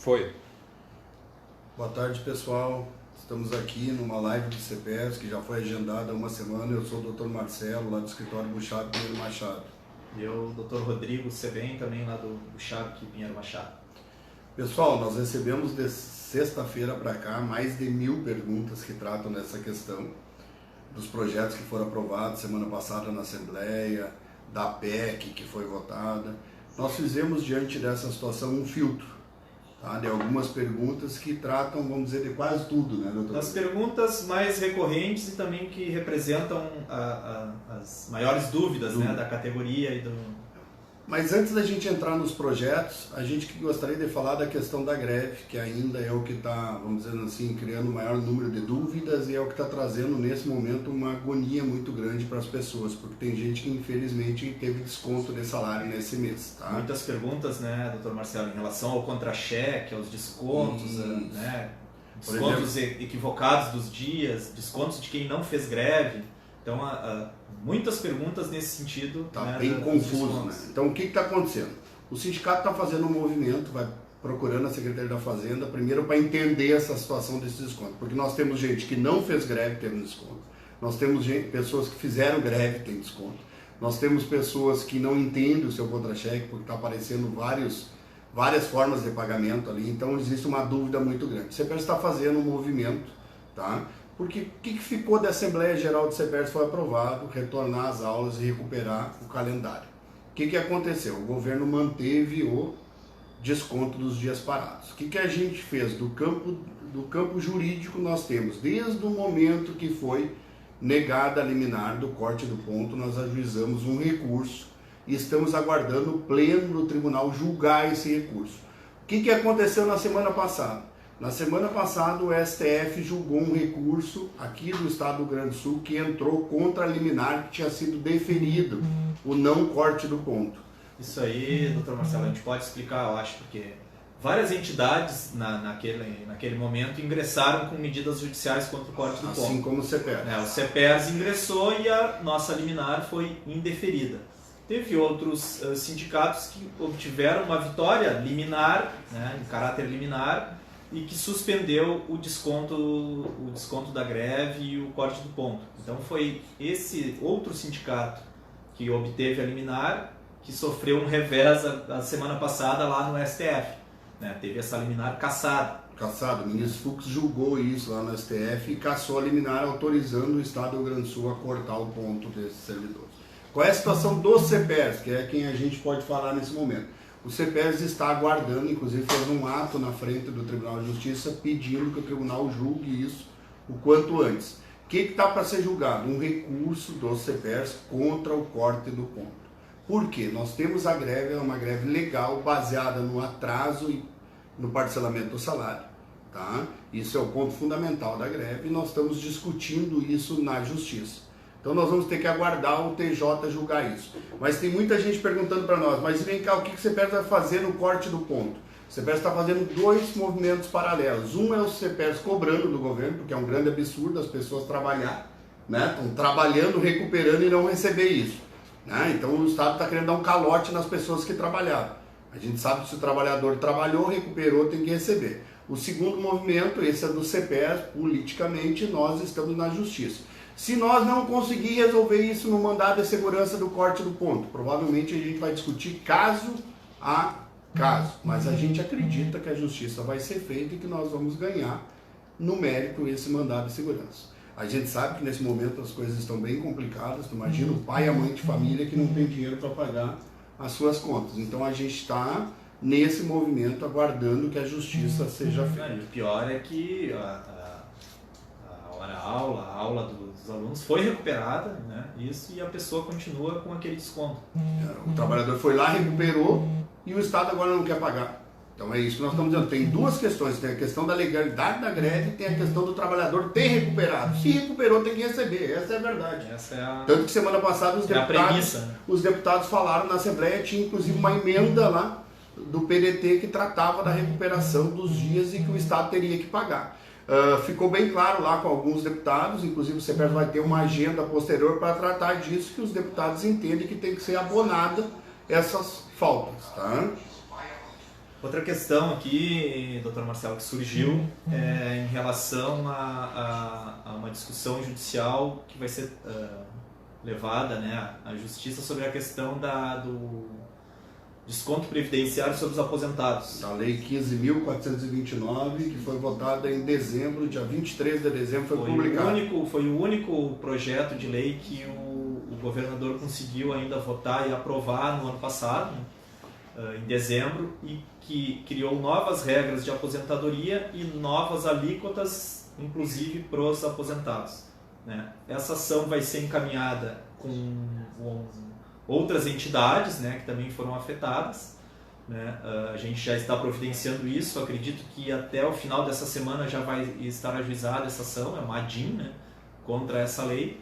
Foi. Boa tarde, pessoal. Estamos aqui numa live do CPERS que já foi agendada há uma semana. Eu sou o Dr. Marcelo, lá do escritório Buchab Pinheiro Machado. E eu, Dr. Rodrigo Sebem, também lá do Buchab Pinheiro Machado. Pessoal, nós recebemos de sexta-feira para cá mais de 1000 perguntas que tratam dessa questão, dos projetos que foram aprovados semana passada na Assembleia, da PEC que foi votada. Nós fizemos, diante dessa situação, um filtro, tá, de algumas perguntas que tratam, vamos dizer, de quase tudo, né, doutor? Das perguntas mais recorrentes e também que representam as maiores dúvidas, né, da categoria e do... Mas antes da gente entrar nos projetos, a gente gostaria de falar da questão da greve, que ainda é o que está, vamos dizer assim, criando o maior número de dúvidas e é o que está trazendo nesse momento uma agonia muito grande para as pessoas, porque tem gente que infelizmente teve desconto de salário nesse mês. Tá? Muitas perguntas, né, doutor Marcelo, em relação ao contra-cheque, aos descontos, né, descontos equivocados dos dias, descontos de quem não fez greve. Então, muitas perguntas nesse sentido. Está, né, bem confuso, né? Então, o que está acontecendo? O sindicato está fazendo um movimento, vai procurando a Secretaria da Fazenda, primeiro para entender essa situação desse desconto. Porque nós temos gente que não fez greve tendo desconto. Nós temos pessoas que fizeram greve tendo desconto. Nós temos pessoas que não entendem o seu contra-cheque, porque está aparecendo várias formas de pagamento ali. Então, existe uma dúvida muito grande. O CPERS está fazendo um movimento, tá? Porque o que ficou da Assembleia Geral do CPERS foi aprovado, retornar às aulas e recuperar o calendário. O que aconteceu? O governo manteve o desconto dos dias parados. O que a gente fez? Do campo jurídico nós temos, desde o momento que foi negada a liminar do corte do ponto, nós ajuizamos um recurso e estamos aguardando o pleno do tribunal julgar esse recurso. O que aconteceu na semana passada? Na semana passada, o STF julgou um recurso aqui do estado do Rio Grande do Sul que entrou contra a liminar que tinha sido deferido, o não corte do ponto. Isso aí, doutor Marcelo, a gente pode explicar, eu acho, porque várias entidades naquele momento ingressaram com medidas judiciais contra o corte do ponto. Assim como o CPERS. O CPERS ingressou e a nossa liminar foi indeferida. Teve outros sindicatos que obtiveram uma vitória liminar, né, em caráter liminar, e que suspendeu o desconto da greve e o corte do ponto. Então foi esse outro sindicato que obteve a liminar que sofreu um revés a semana passada lá no STF. Né? Teve essa liminar cassada. O ministro Fux julgou isso lá no STF e cassou a liminar autorizando o estado do Rio Grande do Sul a cortar o ponto desses servidores. Qual é a situação do CPERS, que é quem a gente pode falar nesse momento? O CPERS está aguardando, inclusive fez um ato na frente do Tribunal de Justiça pedindo que o tribunal julgue isso o quanto antes. O que está para ser julgado? Um recurso do CPERS contra o corte do ponto. Por quê? Nós temos a greve, é uma greve legal, baseada no atraso e no parcelamento do salário. Tá? Isso é o ponto fundamental da greve e nós estamos discutindo isso na Justiça. Então nós vamos ter que aguardar o TJ julgar isso. Mas tem muita gente perguntando para nós, mas vem cá, o que o CPERS vai fazer no corte do ponto? O CPERS está fazendo dois movimentos paralelos. Um é o CPERS cobrando do governo, porque é um grande absurdo as pessoas trabalhar, né? Estão trabalhando, recuperando e não receber isso. Né? Então o Estado está querendo dar um calote nas pessoas que trabalharam. A gente sabe que se o trabalhador trabalhou, recuperou, tem que receber. O segundo movimento, esse é do CPERS, politicamente, nós estamos na Justiça. Se nós não conseguir resolver isso no mandado de segurança do corte do ponto, provavelmente a gente vai discutir caso a caso. Mas a gente acredita que a justiça vai ser feita e que nós vamos ganhar no mérito esse mandado de segurança. A gente sabe que nesse momento as coisas estão bem complicadas. Tu imagina o pai e a mãe de família que não tem dinheiro para pagar as suas contas. Então a gente está nesse movimento aguardando que a justiça seja feita. E o pior é que a aula dos alunos foi recuperada, né? Isso, e a pessoa continua com aquele desconto. O trabalhador foi lá, recuperou e o Estado agora não quer pagar. Então é isso que nós estamos dizendo. Tem duas questões, tem a questão da legalidade da greve e tem a questão do trabalhador ter recuperado. Se recuperou, tem que receber, essa é a verdade. Tanto que semana passada os deputados falaram na Assembleia, tinha inclusive uma emenda lá do PDT que tratava da recuperação dos dias e que o Estado teria que pagar. Ficou bem claro lá com alguns deputados, inclusive o CPERS vai ter uma agenda posterior para tratar disso, que os deputados entendem que tem que ser abonada essas faltas. Tá? Outra questão aqui, doutor Marcelo, que surgiu é em relação a uma discussão judicial que vai ser levada, né, à justiça sobre a questão do desconto previdenciário sobre os aposentados. A Lei 15.429, que foi votada em dezembro, dia 23 de dezembro, foi publicada. Foi o único projeto de lei que o governador conseguiu ainda votar e aprovar no ano passado, em dezembro, e que criou novas regras de aposentadoria e novas alíquotas, inclusive para os aposentados, né? Essa ação vai ser encaminhada com outras entidades, né, que também foram afetadas, né? A gente já está providenciando isso, acredito que até o final dessa semana já vai estar ajuizada essa ação, é uma ADIM, né, contra essa lei,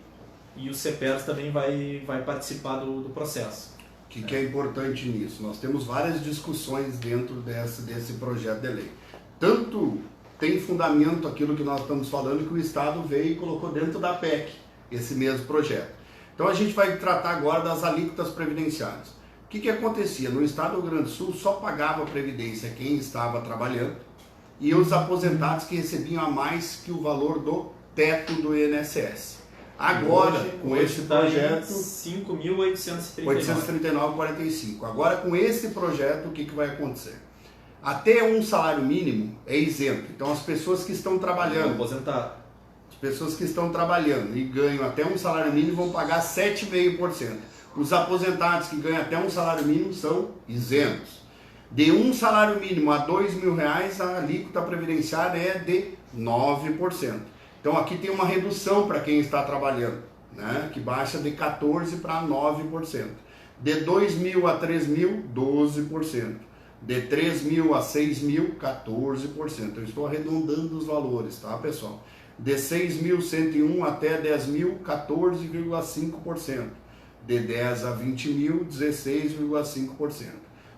e o CEPERS também vai participar do processo. O que é importante nisso? Nós temos várias discussões dentro desse projeto de lei. Tanto tem fundamento aquilo que nós estamos falando, que o Estado veio e colocou dentro da PEC esse mesmo projeto. Então a gente vai tratar agora das alíquotas previdenciárias. O que acontecia? No Estado do Rio Grande do Sul só pagava a previdência quem estava trabalhando e os aposentados que recebiam a mais que o valor do teto do INSS. Agora, com esse projeto, 5.839,45. Agora, com esse projeto, o que vai acontecer? Até um salário mínimo é isento. Então, as pessoas que estão trabalhando, as pessoas que estão trabalhando e ganham até um salário mínimo vão pagar 7,5%. Os aposentados que ganham até um salário mínimo são isentos. De um salário mínimo a R$2.000, a alíquota previdenciária é de 9%. Então aqui tem uma redução para quem está trabalhando, né, que baixa de 14% para 9%. De 2.000 a 3.000, 12%. De 3.000 a 6.000, 14%. Eu estou arredondando os valores, tá, pessoal? De 6.101 até 10.000, 14,5%. De 10 a 20.000, 16,5%.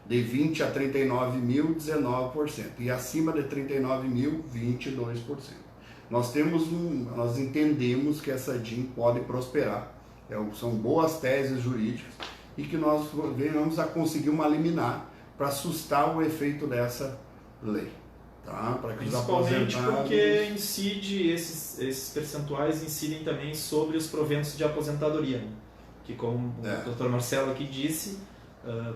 De 20 a 39.000, 19%. E acima de 39.000, 22%. Nós entendemos que essa DIM pode prosperar, são boas teses jurídicas e que nós venhamos a conseguir uma liminar para assustar o efeito dessa lei. Tá? Para que principalmente porque esses percentuais incidem também sobre os proventos de aposentadoria, né? Que como o Dr. Marcelo aqui disse,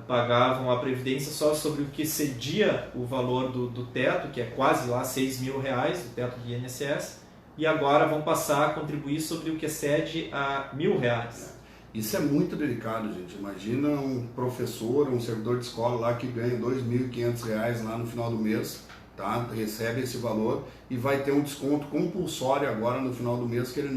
pagavam a previdência só sobre o que excedia o valor do teto, que é quase lá R$6.000, o teto do INSS, e agora vão passar a contribuir sobre o que excede a R$1.000. Isso é muito delicado, gente. Imagina um professor, um servidor de escola lá que ganha R$2.500 lá no final do mês, tá? Recebe esse valor e vai ter um desconto compulsório agora no final do mês que ele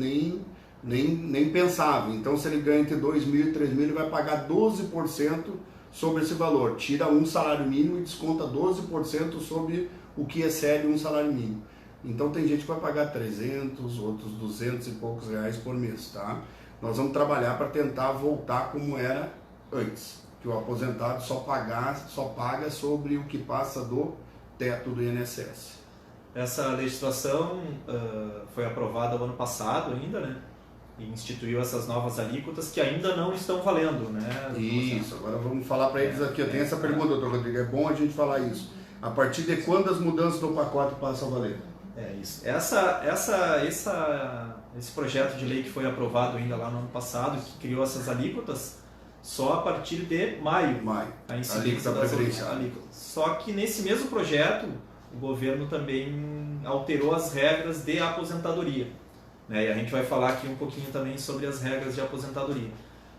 nem pensava. Então, se ele ganha entre 2.000 e 3.000, ele vai pagar 12% sobre esse valor. Tira um salário mínimo e desconta 12% sobre o que excede um salário mínimo. Então, tem gente que vai pagar 300, outros 200 e poucos reais por mês, tá? Nós vamos trabalhar para tentar voltar como era antes, que o aposentado só paga sobre o que passa do teto do INSS. Essa legislação foi aprovada no ano passado ainda, né? E instituiu essas novas alíquotas que ainda não estão valendo, né? Isso, agora vamos falar para eles aqui. Eu tenho essa pergunta, doutor Rodrigo, é bom a gente falar isso. A partir de quando as mudanças do pacote passam a valer? É isso. Esse projeto de lei que foi aprovado ainda lá no ano passado, que criou essas alíquotas, só a partir de maio. A incidência das alíquotas. Só que nesse mesmo projeto, o governo também alterou as regras de aposentadoria. Né? E a gente vai falar aqui um pouquinho também sobre as regras de aposentadoria.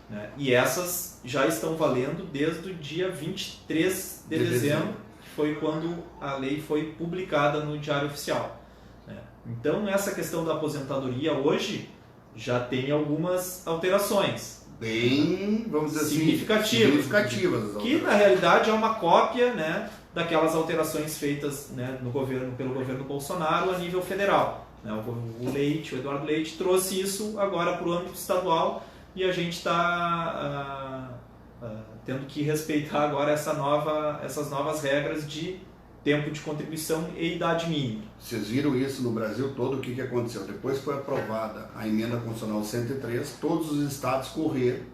Né? E essas já estão valendo desde o dia 23 de dezembro, que foi quando a lei foi publicada no Diário Oficial. Né? Então, essa questão da aposentadoria hoje já tem algumas alterações. Bem, vamos dizer significativas. Que na realidade é uma cópia, né, daquelas alterações feitas, né, pelo governo Bolsonaro a nível federal. O Eduardo Leite trouxe isso agora para o âmbito estadual e a gente está tendo que respeitar agora essas novas regras de tempo de contribuição e idade mínima. Vocês viram isso no Brasil todo, o que aconteceu? Depois que foi aprovada a emenda constitucional 103, todos os estados correram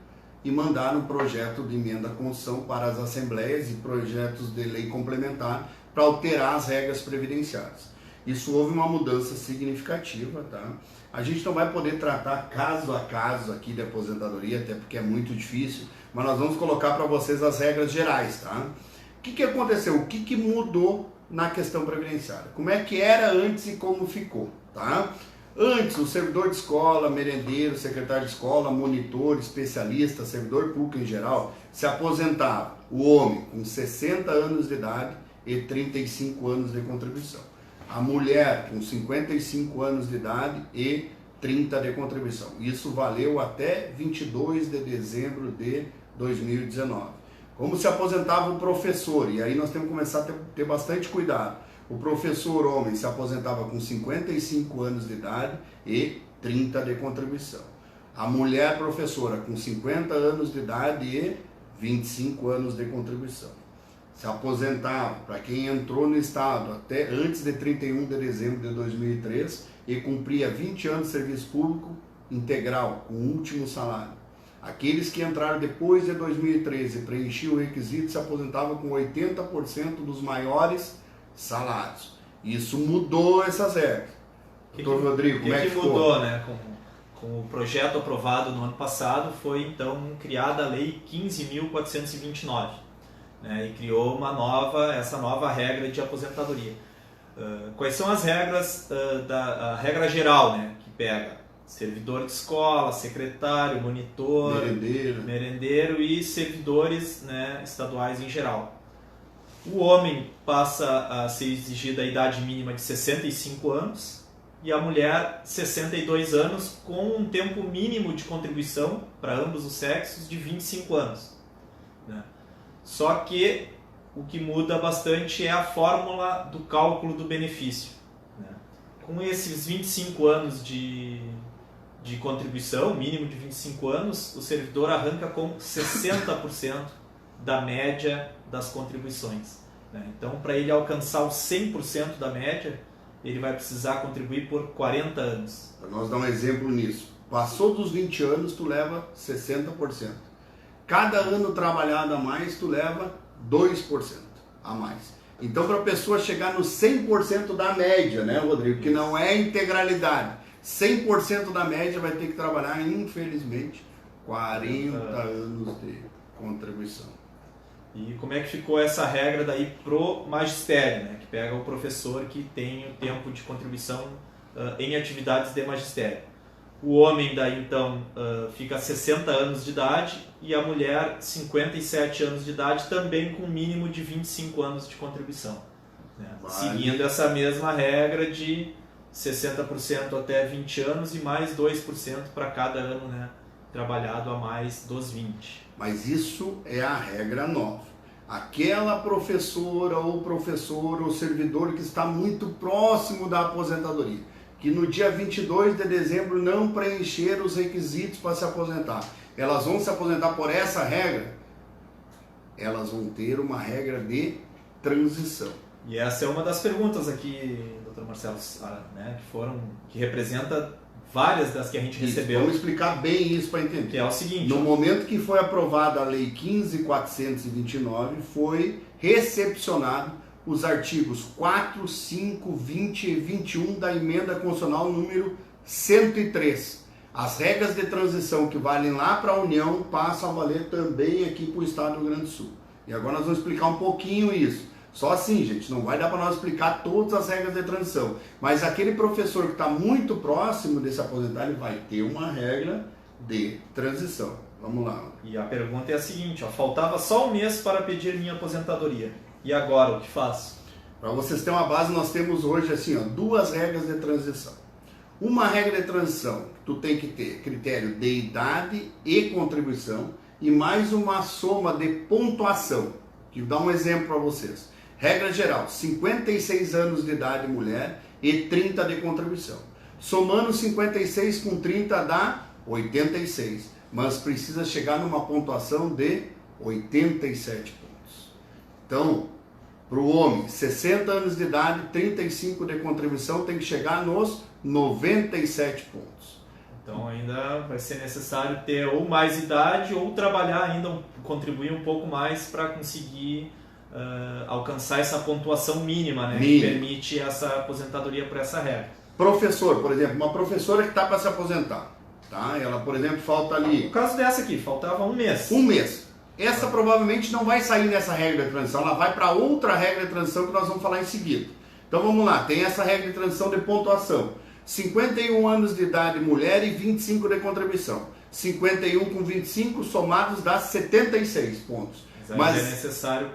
e mandar um projeto de emenda à Constituição para as assembleias e projetos de lei complementar para alterar as regras previdenciárias. Isso houve uma mudança significativa, tá? A gente não vai poder tratar caso a caso aqui de aposentadoria, até porque é muito difícil, mas nós vamos colocar para vocês as regras gerais, tá? O que aconteceu? O que mudou na questão previdenciária? Como é que era antes e como ficou, tá? Antes, o servidor de escola, merendeiro, secretário de escola, monitor, especialista, servidor público em geral, se aposentava, o homem com 60 anos de idade e 35 anos de contribuição. A mulher com 55 anos de idade e 30 de contribuição. Isso valeu até 22 de dezembro de 2019. Como se aposentava o professor, e aí nós temos que começar a ter bastante cuidado. O professor homem se aposentava com 55 anos de idade e 30 de contribuição. A mulher professora com 50 anos de idade e 25 anos de contribuição. Se aposentava, para quem entrou no Estado até antes de 31 de dezembro de 2003 e cumpria 20 anos de serviço público integral, com último salário. Aqueles que entraram depois de 2013 e preenchiam o requisito se aposentavam com 80% dos maiores salários. Isso mudou essas regras. Doutor Rodrigo, como é que ficou? Mudou, né? Com o projeto aprovado no ano passado, foi então criada a Lei 15.429, né? E criou essa nova regra de aposentadoria. Quais são as regras da regra geral, né? Que pega servidor de escola, secretário, monitor, merendeiro e servidores, né, estaduais em geral. O homem passa a ser exigida a idade mínima de 65 anos e a mulher 62 anos, com um tempo mínimo de contribuição para ambos os sexos de 25 anos. Né? Só que o que muda bastante é a fórmula do cálculo do benefício. Né? Com esses 25 anos de contribuição, mínimo de 25 anos, o servidor arranca com 60% da média das contribuições. Né? Então, para ele alcançar o 100% da média, ele vai precisar contribuir por 40 anos. Para nós dar um exemplo nisso, passou dos 20 anos, tu leva 60%. Cada ano trabalhado a mais, tu leva 2% a mais. Então, para a pessoa chegar no 100% da média, né, Rodrigo, que não é integralidade, 100% da média vai ter que trabalhar, infelizmente, 40 anos de contribuição. E como é que ficou essa regra daí pro magistério, né? Que pega o professor que tem o tempo de contribuição em atividades de magistério. O homem daí então fica 60 anos de idade e a mulher 57 anos de idade, também com um mínimo de 25 anos de contribuição. Né? Seguindo essa mesma regra de 60% até 20 anos e mais 2% para cada ano, né, trabalhado a mais dos 20. Mas isso é a regra nova. Aquela professora ou professor ou servidor que está muito próximo da aposentadoria, que no dia 22 de dezembro não preencheram os requisitos para se aposentar, elas vão se aposentar por essa regra? Elas vão ter uma regra de transição. E essa é uma das perguntas aqui, Dr. Marcelo, né, que representa várias das que a gente recebeu. Vamos explicar bem isso para entender. Que é o seguinte: no momento que foi aprovada a Lei 15.429, foi recepcionado os artigos 4, 5, 20 e 21 da Emenda Constitucional número 103. As regras de transição que valem lá para a União passam a valer também aqui para o Estado do Rio Grande do Sul. E agora nós vamos explicar um pouquinho isso. Só assim, gente, não vai dar para nós explicar todas as regras de transição. Mas aquele professor que está muito próximo de se aposentar, ele vai ter uma regra de transição. Vamos lá. E a pergunta é a seguinte: faltava só um mês para pedir minha aposentadoria. E agora, o que faço? Para vocês terem uma base, nós temos hoje assim, duas regras de transição. Uma regra de transição, tu tem que ter critério de idade e contribuição e mais uma soma de pontuação. Que dá um exemplo para vocês. Regra geral, 56 anos de idade mulher e 30 de contribuição. Somando 56 com 30 dá 86, mas precisa chegar numa pontuação de 87 pontos. Então, para o homem, 60 anos de idade, 35 de contribuição, tem que chegar nos 97 pontos. Então ainda vai ser necessário ter ou mais idade ou trabalhar ainda, contribuir um pouco mais para conseguir alcançar essa pontuação mínima, né, que permite essa aposentadoria por essa regra. Professor, por exemplo, uma professora que está para se aposentar, tá? Ela, por exemplo, falta ali... No caso dessa aqui, faltava um mês. Um mês. Essa provavelmente não vai sair nessa regra de transição, ela vai para outra regra de transição que nós vamos falar em seguida. Então vamos lá, tem essa regra de transição de pontuação. 51 anos de idade mulher e 25 de contribuição. 51 com 25 somados dá 76 pontos. Mas é necessário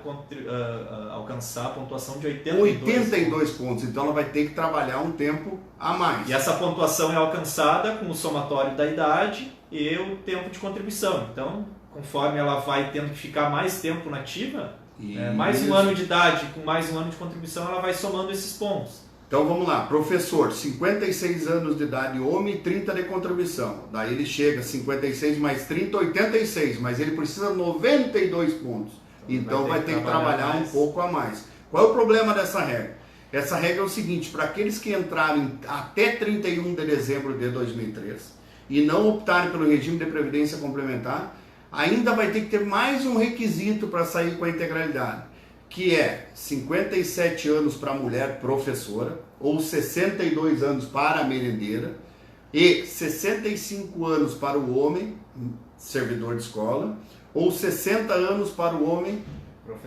alcançar a pontuação de 82 pontos. Então ela vai ter que trabalhar um tempo a mais. E essa pontuação é alcançada com o somatório da idade e o tempo de contribuição. Então, conforme ela vai tendo que ficar mais tempo nativa, mais um ano de idade com mais um ano de contribuição, ela vai somando esses pontos. Então vamos lá, professor, 56 anos de idade homem e 30 de contribuição. Daí ele chega, 56 mais 30, 86, mas ele precisa 92 pontos. Então vai ter que trabalhar um pouco a mais. Qual é o problema dessa regra? Essa regra é o seguinte, para aqueles que entraram até 31 de dezembro de 2003 e não optarem pelo regime de previdência complementar, ainda vai ter que ter mais um requisito para sair com a integralidade, que é 57 anos para a mulher professora, ou 62 anos para a merendeira, e 65 anos para o homem, servidor de escola, ou 60 anos para o homem,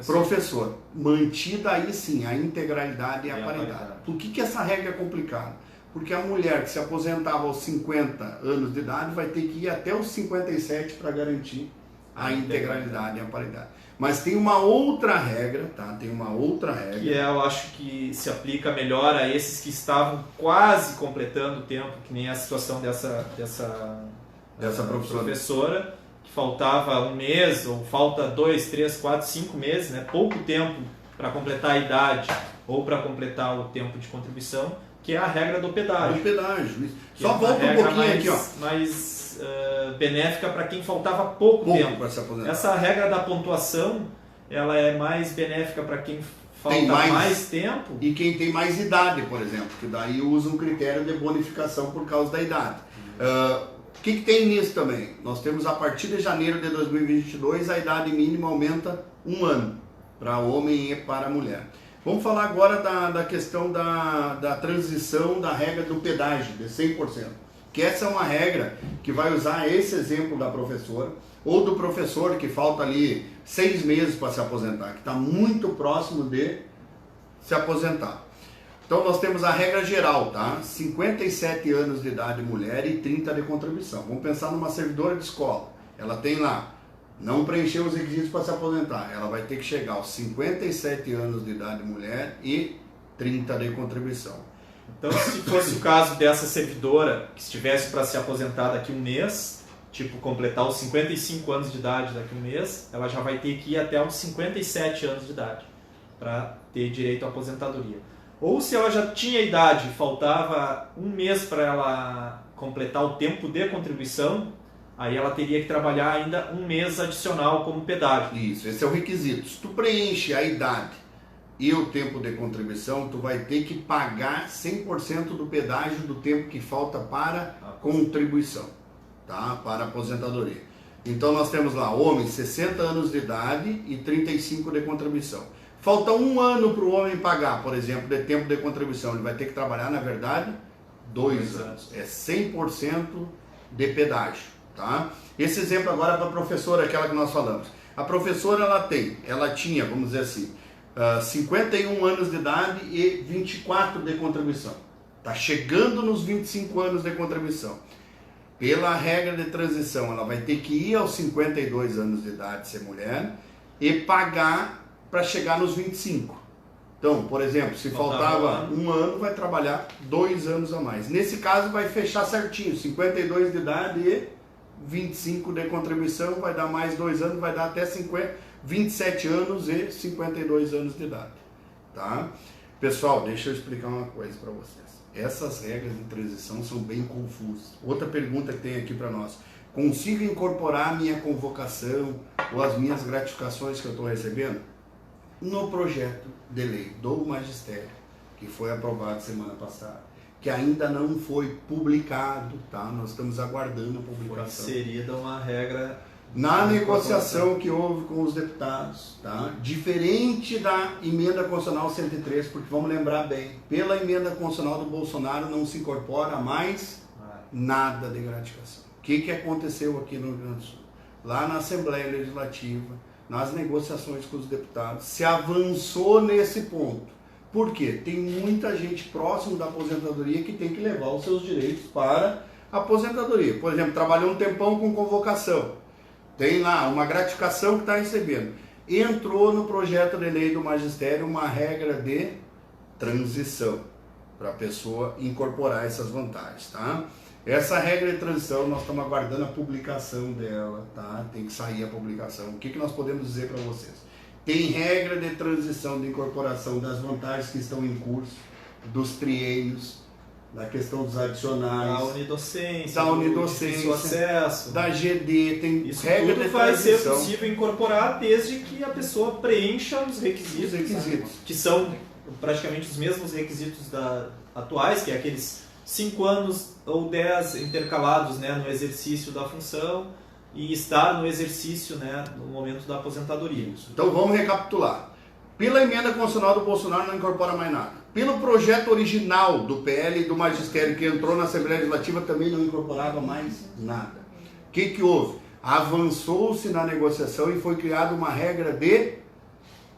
professor. Mantida aí sim a integralidade e a paridade. Por que essa regra é complicada? Porque a mulher que se aposentava aos 50 anos de idade vai ter que ir até os 57 para garantir a integralidade e a paridade. Mas tem uma outra regra, tá? Tem uma outra regra. Que eu acho que se aplica melhor a esses que estavam quase completando o tempo, que nem a situação dessa professora, que faltava um mês, ou falta 2, 3, 4, 5 meses, né? Pouco tempo para completar a idade ou para completar o tempo de contribuição, que é a regra do pedágio. Do pedágio. Só volta um pouquinho aqui, ó. Mais benéfica para quem faltava pouco tempo. Para se aposentar. Essa regra da pontuação, ela é mais benéfica para quem falta mais tempo. E quem tem mais idade, por exemplo, que daí usa um critério de bonificação por causa da idade. O que tem nisso também? Nós temos a partir de janeiro de 2022 a idade mínima aumenta um ano para homem e para mulher. Vamos falar agora da questão da transição da regra do pedágio de 100%. Que essa é uma regra que vai usar esse exemplo da professora ou do professor que falta ali 6 meses para se aposentar, que está muito próximo de se aposentar. Então nós temos a regra geral, tá? 57 anos de idade mulher e 30 de contribuição. Vamos pensar numa servidora de escola. Ela tem lá, não preencheu os requisitos para se aposentar. Ela vai ter que chegar aos 57 anos de idade mulher e 30 de contribuição. Então, se fosse o caso dessa servidora que estivesse para se aposentar daqui a um mês, tipo completar os 55 anos de idade daqui a um mês, ela já vai ter que ir até os 57 anos de idade para ter direito à aposentadoria. Ou se ela já tinha idade, faltava um mês para ela completar o tempo de contribuição, aí ela teria que trabalhar ainda um mês adicional como pedágio. Isso, esse é o requisito. Se tu preenche a idade e o tempo de contribuição, tu vai ter que pagar 100% do pedágio do tempo que falta para contribuição, tá? Para aposentadoria. Então nós temos lá, homem, 60 anos de idade e 35 de contribuição. Falta um ano para o homem pagar, por exemplo, de tempo de contribuição. Ele vai ter que trabalhar, na verdade, 2 anos. É 100% de pedágio, tá? Esse exemplo agora é para a professora, aquela que nós falamos. A professora, ela tinha, vamos dizer assim, 51 anos de idade e 24 de contribuição. Está chegando nos 25 anos de contribuição. Pela regra de transição, ela vai ter que ir aos 52 anos de idade, ser mulher, e pagar para chegar nos 25. Então, por exemplo, se faltava um ano, vai trabalhar 2 anos a mais. Nesse caso, vai fechar certinho, 52 de idade e 25 de contribuição, vai dar mais 2 anos, vai dar até 27 anos e 52 anos de idade, tá? Pessoal, deixa eu explicar uma coisa para vocês. Essas regras de transição são bem confusas. Outra pergunta que tem aqui para nós. Consigo incorporar a minha convocação ou as minhas gratificações que eu estou recebendo? No projeto de lei do magistério, que foi aprovado semana passada, que ainda não foi publicado, tá? Nós estamos aguardando a Foi publicação. inserida uma regra Na negociação que houve com os deputados, tá? Diferente da emenda constitucional 103, porque vamos lembrar bem, pela emenda constitucional do Bolsonaro não se incorpora mais nada de gratificação. O que aconteceu aqui no Rio Grande do Sul? Lá na Assembleia Legislativa, nas negociações com os deputados, se avançou nesse ponto. Por quê? Tem muita gente próximo da aposentadoria que tem que levar os seus direitos para a aposentadoria. Por exemplo, trabalhou um tempão com convocação. Tem lá uma gratificação que está recebendo. Entrou no projeto de lei do magistério uma regra de transição para a pessoa incorporar essas vantagens, tá? Essa regra de transição, nós estamos aguardando a publicação dela, tá? Tem que sair a publicação. O que nós podemos dizer para vocês? Tem regra de transição, de incorporação das vantagens que estão em curso, dos triênios, da questão dos adicionais, da unidocência, do acesso, da GD, tem isso regra tudo de vai ser transição. possível incorporar desde que a pessoa preencha os requisitos, que são praticamente os mesmos requisitos atuais, que é aqueles 5 anos ou 10 intercalados, né, no exercício da função e estar no exercício, né, no momento da aposentadoria. Então vamos recapitular. Pela emenda constitucional do Bolsonaro não incorpora mais nada. Pelo projeto original do PL e do Magistério que entrou na Assembleia Legislativa também não incorporava mais nada. O que houve? Avançou-se na negociação e foi criada uma regra de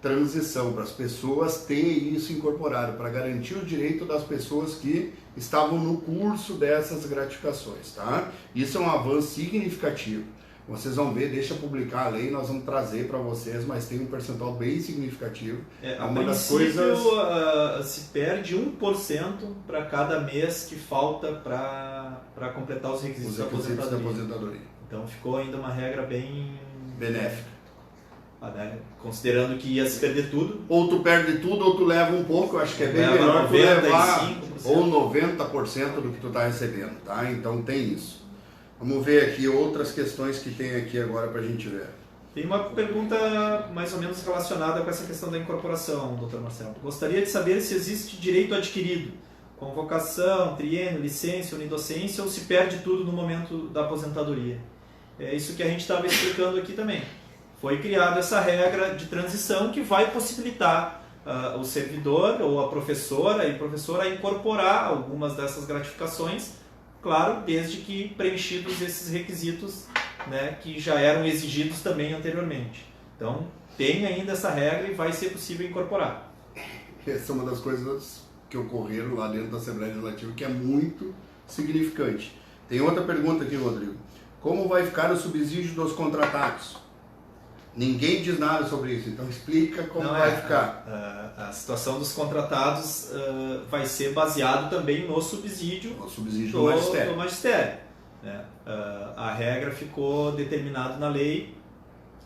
transição para as pessoas terem isso incorporado, para garantir o direito das pessoas que estavam no curso dessas gratificações, tá? Isso é um avanço significativo. Vocês vão ver, deixa eu publicar a lei, nós vamos trazer para vocês, mas tem um percentual bem significativo. A uma das coisas se perde 1% para cada mês que falta para completar os requisitos da aposentadoria. Então ficou ainda uma regra bem benéfica. Né? Considerando que ia se perder tudo. Ou tu perde tudo ou tu leva um pouco, eu acho que é bem melhor tu levar ou 90% do que tu está recebendo, tá? Então tem isso. Vamos ver aqui outras questões que tem aqui agora para a gente ver. Tem uma pergunta mais ou menos relacionada com essa questão da incorporação, doutor Marcelo. Gostaria de saber se existe direito adquirido, convocação, triênio, licença, unidocência, ou se perde tudo no momento da aposentadoria. É isso que a gente estava explicando aqui também. Foi criada essa regra de transição que vai possibilitar o servidor ou a professora e professora a incorporar algumas dessas gratificações, claro, desde que preenchidos esses requisitos, né, que já eram exigidos também anteriormente. Então, tem ainda essa regra e vai ser possível incorporar. Essa é uma das coisas que ocorreram lá dentro da Assembleia Legislativa que é muito significante. Tem outra pergunta aqui, Rodrigo. Como vai ficar o subsídio dos contratados? Ninguém diz nada sobre isso, então explica como vai ficar. A situação dos contratados vai ser baseado também no subsídio, do magistério. Né? A regra ficou determinada na lei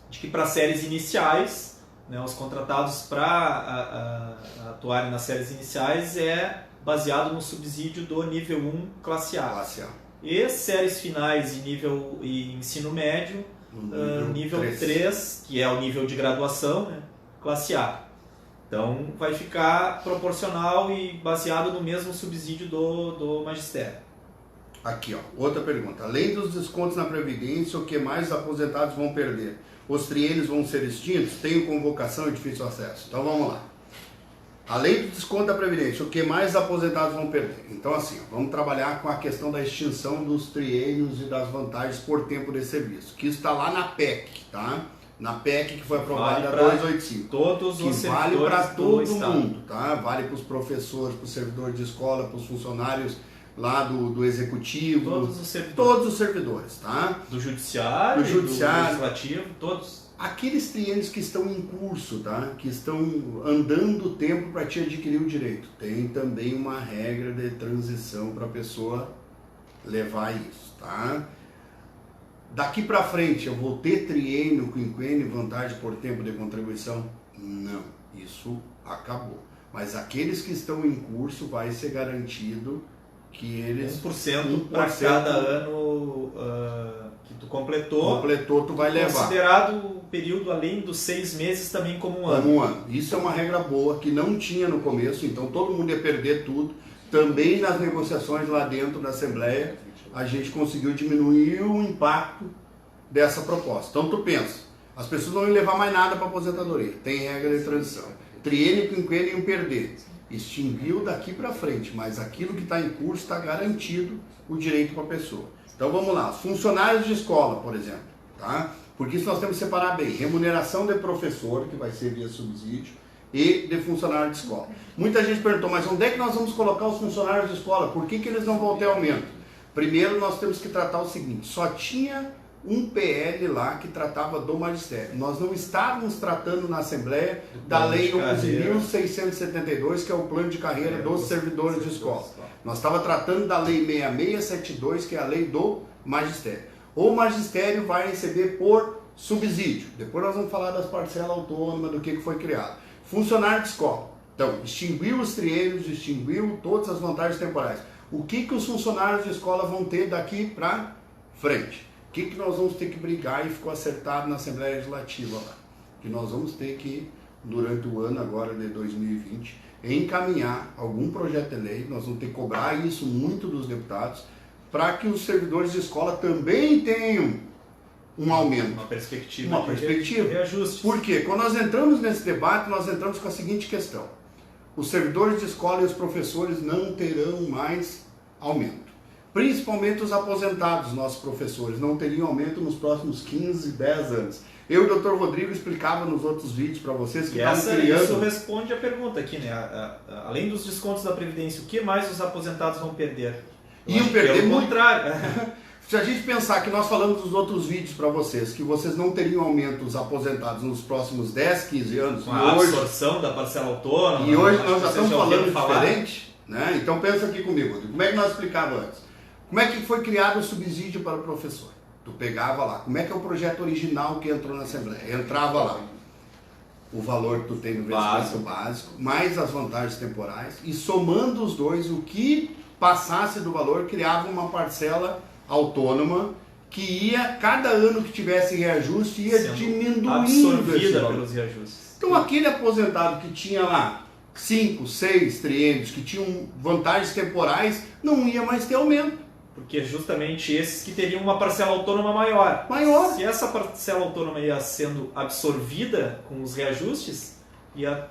de que para séries iniciais, né, os contratados para atuarem nas séries iniciais é baseado no subsídio do nível 1 classe A. E séries finais e ensino médio, nível 3, que é o nível de graduação, né? Classe A. Então vai ficar proporcional e baseado no mesmo subsídio do magistério. Aqui, ó, outra pergunta. Além dos descontos na Previdência, o que mais os aposentados vão perder? Os triênios vão ser extintos? Tenho convocação e difícil acesso. Então vamos lá. Além do desconto da Previdência, o que mais os aposentados vão perder? Então assim, vamos trabalhar com a questão da extinção dos triênios e das vantagens por tempo de serviço, que isso está lá na PEC, tá? Na PEC que foi aprovada a 285. Todos os servidores, vale para todo mundo, tá? Vale para os professores, para os servidores de escola, para os funcionários lá do executivo. Todos os servidores, tá? Do judiciário, do legislativo, todos. Aqueles triênios que estão em curso, tá? Que estão andando o tempo para te adquirir o direito. Tem também uma regra de transição para a pessoa levar isso, tá? Daqui para frente eu vou ter triênio, quinquênio, vantagem por tempo de contribuição? Não, isso acabou. Mas aqueles que estão em curso vai ser garantido que eles... 1% para cada ano que tu completou, tu vai levar. Considerado o período além dos 6 meses também como um ano. Como um ano. Isso é uma regra boa que não tinha no começo, então todo mundo ia perder tudo. também nas negociações lá dentro da Assembleia, a gente conseguiu diminuir o impacto dessa proposta. Então tu pensa, as pessoas não iam levar mais nada para aposentadoria, tem regra de transição. Triênio e quinquênio iam perder. Extinguiu daqui para frente, mas aquilo que está em curso está garantido o direito para a pessoa. Então vamos lá, funcionários de escola, por exemplo, tá? Porque isso nós temos que separar bem, remuneração de professor, que vai ser via subsídio, e de funcionário de escola. Muita gente perguntou, mas onde é que nós vamos colocar os funcionários de escola? Por que eles não vão ter aumento? Primeiro nós temos que tratar o seguinte, só tinha um PL lá que tratava do magistério. Nós não estávamos tratando na Assembleia da Lei 11.672, que é o plano de carreira dos servidores de escola. Nós estávamos tratando da Lei 6672, que é a lei do magistério. O magistério vai receber por subsídio. Depois nós vamos falar das parcelas autônomas, do que foi criado. Funcionário de escola. Então, extinguiu os triênios, extinguiu todas as vantagens temporais. O que os funcionários de escola vão ter daqui para frente? O que nós vamos ter que brigar e ficou acertado na Assembleia Legislativa lá? Que nós vamos ter que, durante o ano agora de 2020, encaminhar algum projeto de lei, nós vamos ter que cobrar isso muito dos deputados, para que os servidores de escola também tenham um aumento. Uma perspectiva. Uma perspectiva. Reajuste. Por quê? Quando nós entramos nesse debate, nós entramos com a seguinte questão. Os servidores de escola e os professores não terão mais aumento. Principalmente os aposentados, nossos professores, não teriam aumento nos próximos 15, 10 anos. Eu e o Dr. Rodrigo explicava nos outros vídeos para vocês que estavam criando... Isso responde a pergunta aqui, né? Além dos descontos da Previdência, o que mais os aposentados vão perder? Iam perder muito. Contrário. Se a gente pensar que nós falamos nos outros vídeos para vocês, que vocês não teriam aumento dos aposentados nos próximos 10, 15 anos... Com a absorção da parcela autônoma... E hoje nós já estamos falando diferente, né? Então pensa aqui comigo, Rodrigo. Como é que nós explicávamos antes? Como é que foi criado o subsídio para o professor? Tu pegava lá, como é que é o projeto original que entrou na Assembleia? Entrava lá o valor que tu tem no vencimento básico, mais as vantagens temporais, e somando os dois, o que passasse do valor, criava uma parcela autônoma que ia, cada ano que tivesse reajuste, ia sendo diminuindo absorvida pelos reajustes. Então aquele aposentado que tinha lá 5, 6 triênios, que tinham vantagens temporais, não ia mais ter aumento. Porque é justamente esses que teriam uma parcela autônoma maior. Se essa parcela autônoma ia sendo absorvida com os reajustes,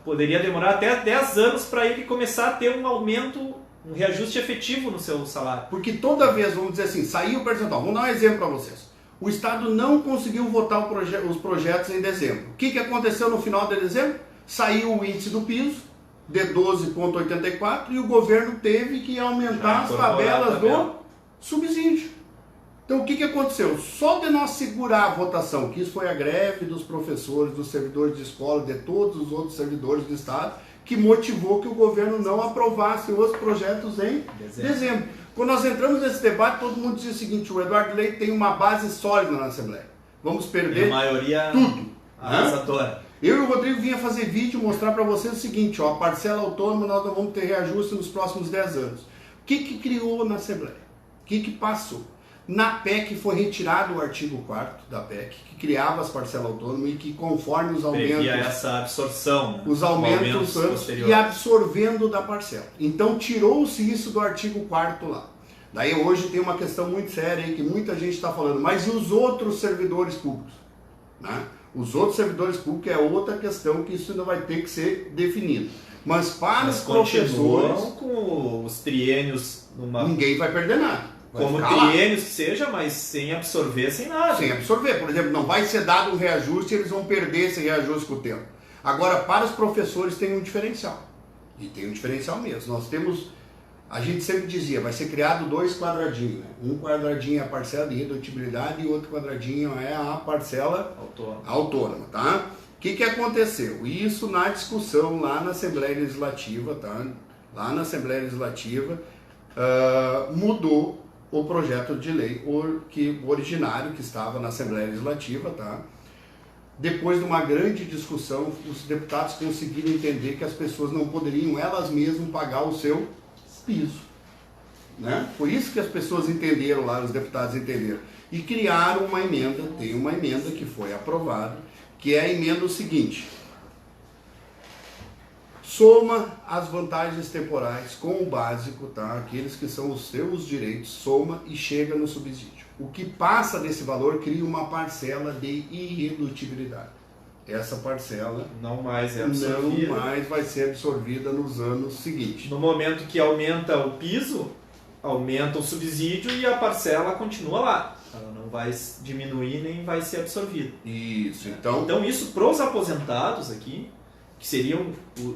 poderia demorar até 10 anos para ele começar a ter um aumento, um reajuste efetivo no seu salário. Porque toda vez, vamos dizer assim, saiu o percentual. Vamos dar um exemplo para vocês. O Estado não conseguiu votar os projetos em dezembro. O que aconteceu no final de dezembro? Saiu o índice do piso de 12,84 e o governo teve que aumentar as tabelas do subsídio. Então o que aconteceu? Só de nós segurar a votação, que isso foi a greve dos professores, dos servidores de escola, de todos os outros servidores do Estado, que motivou que o governo não aprovasse os projetos em dezembro. Quando nós entramos nesse debate, todo mundo dizia o seguinte, o Eduardo Leite tem uma base sólida na Assembleia. Vamos perder a maioria tudo. arrasadora. Eu e o Rodrigo vinha fazer vídeo mostrar para vocês o seguinte, ó, a parcela autônoma nós não vamos ter reajuste nos próximos 10 anos. O que criou na Assembleia? O que passou? Na PEC foi retirado o artigo 4º da PEC, que criava as parcelas autônomas e que conforme os aumentos... Previa essa absorção, né? Os aumentos e absorvendo da parcela. Então tirou-se isso do artigo 4º lá. Daí hoje tem uma questão muito séria aí que muita gente está falando, mas e os outros servidores públicos? Né? Os outros servidores públicos é outra questão que isso ainda vai ter que ser definido. Mas para os professores... com os triênios... Ninguém vai perder nada. Como triênios que seja, mas sem absorver, sem nada. Sem absorver. Por exemplo, não vai ser dado um reajuste e eles vão perder esse reajuste com o tempo. Agora, para os professores tem um diferencial. E tem um diferencial mesmo. Nós temos, a gente sempre dizia, vai ser criado 2 quadradinhos. Né? Um quadradinho é a parcela de redutibilidade e outro quadradinho é a parcela autônoma. Tá? O que aconteceu? Isso na discussão lá na Assembleia Legislativa, tá? Lá na Assembleia Legislativa, mudou o projeto de lei originário que estava na Assembleia Legislativa, tá? Depois de uma grande discussão, os deputados conseguiram entender que as pessoas não poderiam elas mesmas pagar o seu piso, né? Por isso que as pessoas entenderam lá, os deputados entenderam, e criaram uma emenda, tem uma emenda que foi aprovada, que é a emenda o seguinte: soma as vantagens temporais com o básico, tá? Aqueles que são os seus direitos, soma e chega no subsídio. O que passa desse valor cria uma parcela de irredutibilidade. Essa parcela não mais é absorvida. Não mais vai ser absorvida nos anos seguintes. No momento que aumenta o piso, aumenta o subsídio e a parcela continua lá. Ela não vai diminuir nem vai ser absorvida. Isso, então isso para os aposentados aqui, que seriam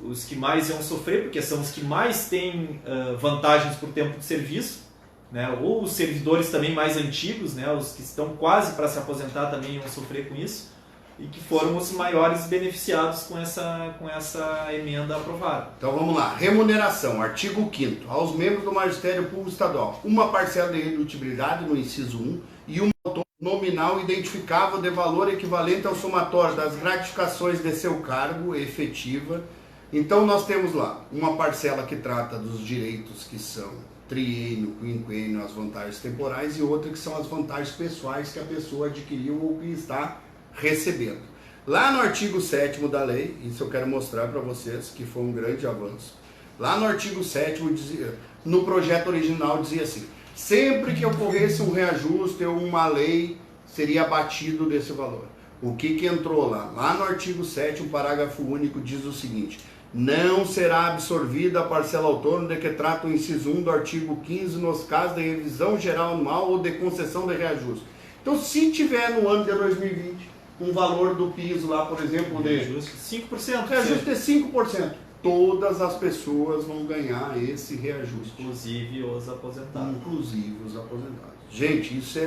os que mais iam sofrer, porque são os que mais têm vantagens por tempo de serviço, né? Ou os servidores também mais antigos, né? Os que estão quase para se aposentar também iam sofrer com isso, e que foram os maiores beneficiados com essa emenda aprovada. Então vamos lá. Remuneração, artigo 5º. Aos membros do Magistério Público Estadual, uma parcela de irredutibilidade no inciso 1 e um autor nominal identificável de valor equivalente ao somatório das gratificações de seu cargo efetiva. Então nós temos lá uma parcela que trata dos direitos que são triênio, quinquênio, as vantagens temporais, e outra que são as vantagens pessoais que a pessoa adquiriu ou que está recebendo. Lá no artigo 7º da lei, isso eu quero mostrar para vocês que foi um grande avanço. Lá no artigo 7º dizia, no projeto original dizia assim: sempre que ocorresse um reajuste ou uma lei, seria abatido desse valor. O que entrou lá? Lá no artigo 7º, o parágrafo único diz o seguinte: não será absorvida a parcela autônoma de que trata o inciso 1 do artigo 15 nos casos de revisão geral anual ou de concessão de reajuste. Então, se tiver no ano de 2020 um valor do piso lá, por exemplo, de reajuste 5%, reajuste é 5%. Todas as pessoas vão ganhar esse reajuste. Inclusive os aposentados. Gente, isso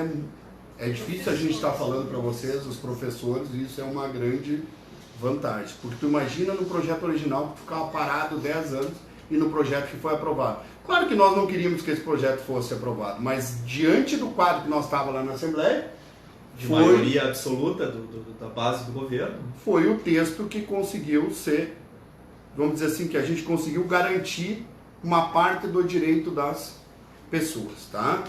é difícil a gente estar falando para vocês, os professores, isso é uma grande vantagem. Porque tu imagina no projeto original que ficava parado 10 anos e no projeto que foi aprovado. Claro que nós não queríamos que esse projeto fosse aprovado, mas diante do quadro que nós estávamos lá na Assembleia, de maioria absoluta da base do governo, foi o texto que conseguiu ser, vamos dizer assim, que a gente conseguiu garantir uma parte do direito das pessoas, tá?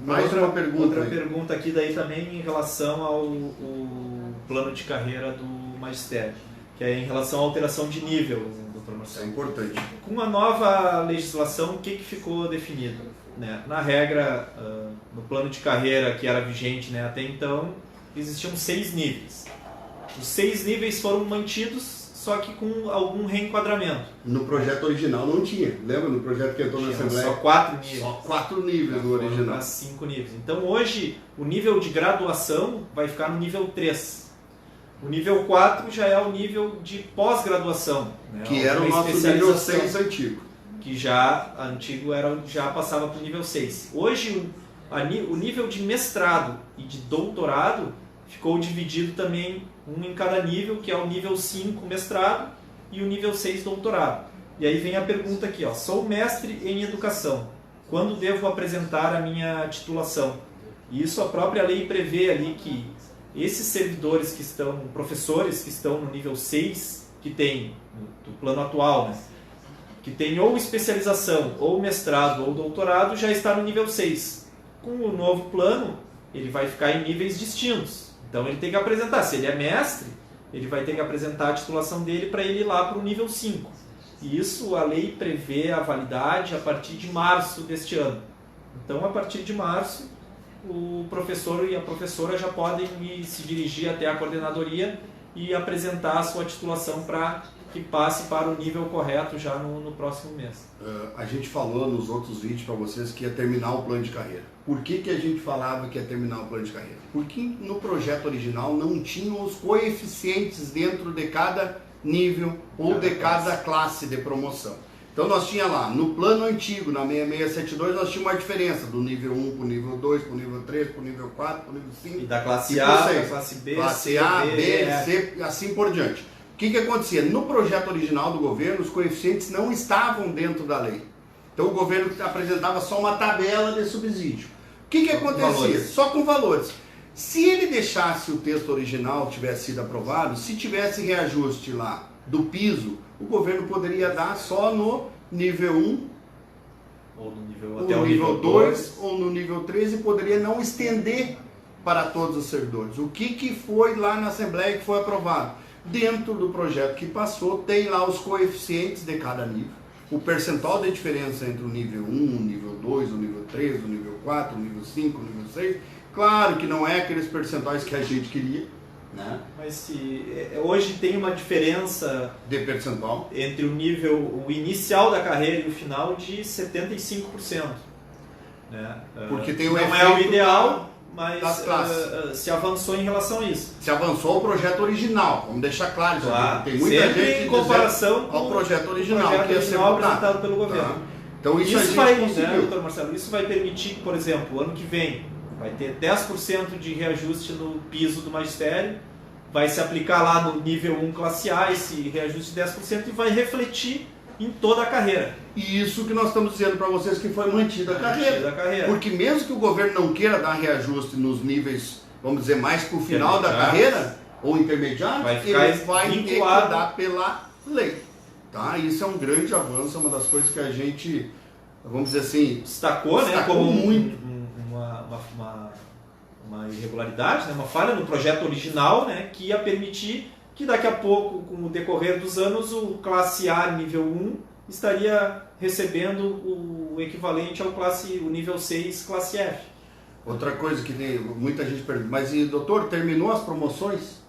Mais uma pergunta. Outra pergunta aqui daí também em relação ao plano de carreira do magistério, que é em relação à alteração de nível, doutor Marcelo. É importante. Com a nova legislação, o que ficou definido? Né? Na regra, no plano de carreira que era vigente, né, até então, existiam 6 níveis. Os 6 níveis foram mantidos, só que com algum reenquadramento. No projeto original não tinha, lembra? No projeto que entrou na Assembleia? Só 4 níveis. Só 4 níveis no original. 5 níveis. Então hoje, o nível de graduação vai ficar no nível 3. O nível 4 já é o nível de pós-graduação. Né? Que era o nosso nível 6 antigo. Que já antigo já passava para o nível 6. Hoje, o nível de mestrado e de doutorado ficou dividido também, um em cada nível, que é o nível 5 mestrado e o nível 6 doutorado. E aí vem a pergunta aqui, ó: sou mestre em educação, quando devo apresentar a minha titulação? E isso a própria lei prevê ali que esses servidores que estão, professores que estão no nível 6, que tem, do plano atual, né, que tem ou especialização, ou mestrado, ou doutorado, já está no nível 6. Com o novo plano, ele vai ficar em níveis distintos. Então ele tem que apresentar, se ele é mestre, ele vai ter que apresentar a titulação dele para ele ir lá para o nível 5. E isso a lei prevê a validade a partir de março deste ano. Então a partir de março, o professor e a professora já podem se dirigir até a coordenadoria e apresentar a sua titulação para que passe para o nível correto já no próximo mês. A gente falou nos outros vídeos para vocês que ia terminar o plano de carreira. Por que a gente falava que ia terminar o plano de carreira? Porque no projeto original não tinham os coeficientes dentro de cada nível ou de cada classe de promoção. Então nós tínhamos lá, no plano antigo, na 6672, nós tínhamos uma diferença do nível 1 para o nível 2, para o nível 3, para o nível 4, para o nível 5. E da classe A, da classe B, classe A, B, C, assim por diante. O que acontecia? No projeto original do governo, os coeficientes não estavam dentro da lei. Então o governo apresentava só uma tabela de subsídio. O que acontecia? Só com valores. Se ele deixasse o texto original, tivesse sido aprovado, se tivesse reajuste lá do piso, o governo poderia dar só no nível 1, ou no nível, até o nível 2, ou no nível 3, e poderia não estender para todos os servidores. O que foi lá na Assembleia que foi aprovado? Dentro do projeto que passou, tem lá os coeficientes de cada nível, o percentual de diferença entre o nível 1, o nível 2, o nível 3, o nível 4, o nível 5, o nível 6. Claro que não é aqueles percentuais que a gente queria, né? Mas hoje tem uma diferença De percentual entre o inicial da carreira e o final de 75%. Né? Porque tem o não efeito é o ideal, mas das classes. se avançou em relação a isso. Se avançou ao projeto original, vamos deixar claro isso Claro, aqui. Tem muita sempre gente em comparação ao projeto original, projeto que ia ser original votado. apresentado pelo governo. Tá? Então isso a Isso gente vai, conseguiu. né, doutor Marcelo, isso vai permitir que, por exemplo, o ano que vem vai ter 10% de reajuste no piso do magistério, vai se aplicar lá no nível 1 classe A esse reajuste de 10% e vai refletir em toda a carreira. E isso que nós estamos dizendo para vocês que foi mantida a carreira. carreira. Porque mesmo que o governo não queira dar reajuste nos níveis, vamos dizer, mais para o final da Intermediários. carreira, ou intermediário, Vai ficar ele vai ter que vinculado. dar pela lei. Tá? Isso é um grande avanço, é uma das coisas que a gente, vamos dizer assim, Destacou, né, destacou como muito. uma irregularidade, né, uma falha no projeto original, né, que ia permitir que daqui a pouco, com o decorrer dos anos, o classe A nível 1 estaria recebendo o equivalente ao nível 6 classe F. Outra coisa que muita gente pergunta, mas e doutor, terminou as promoções?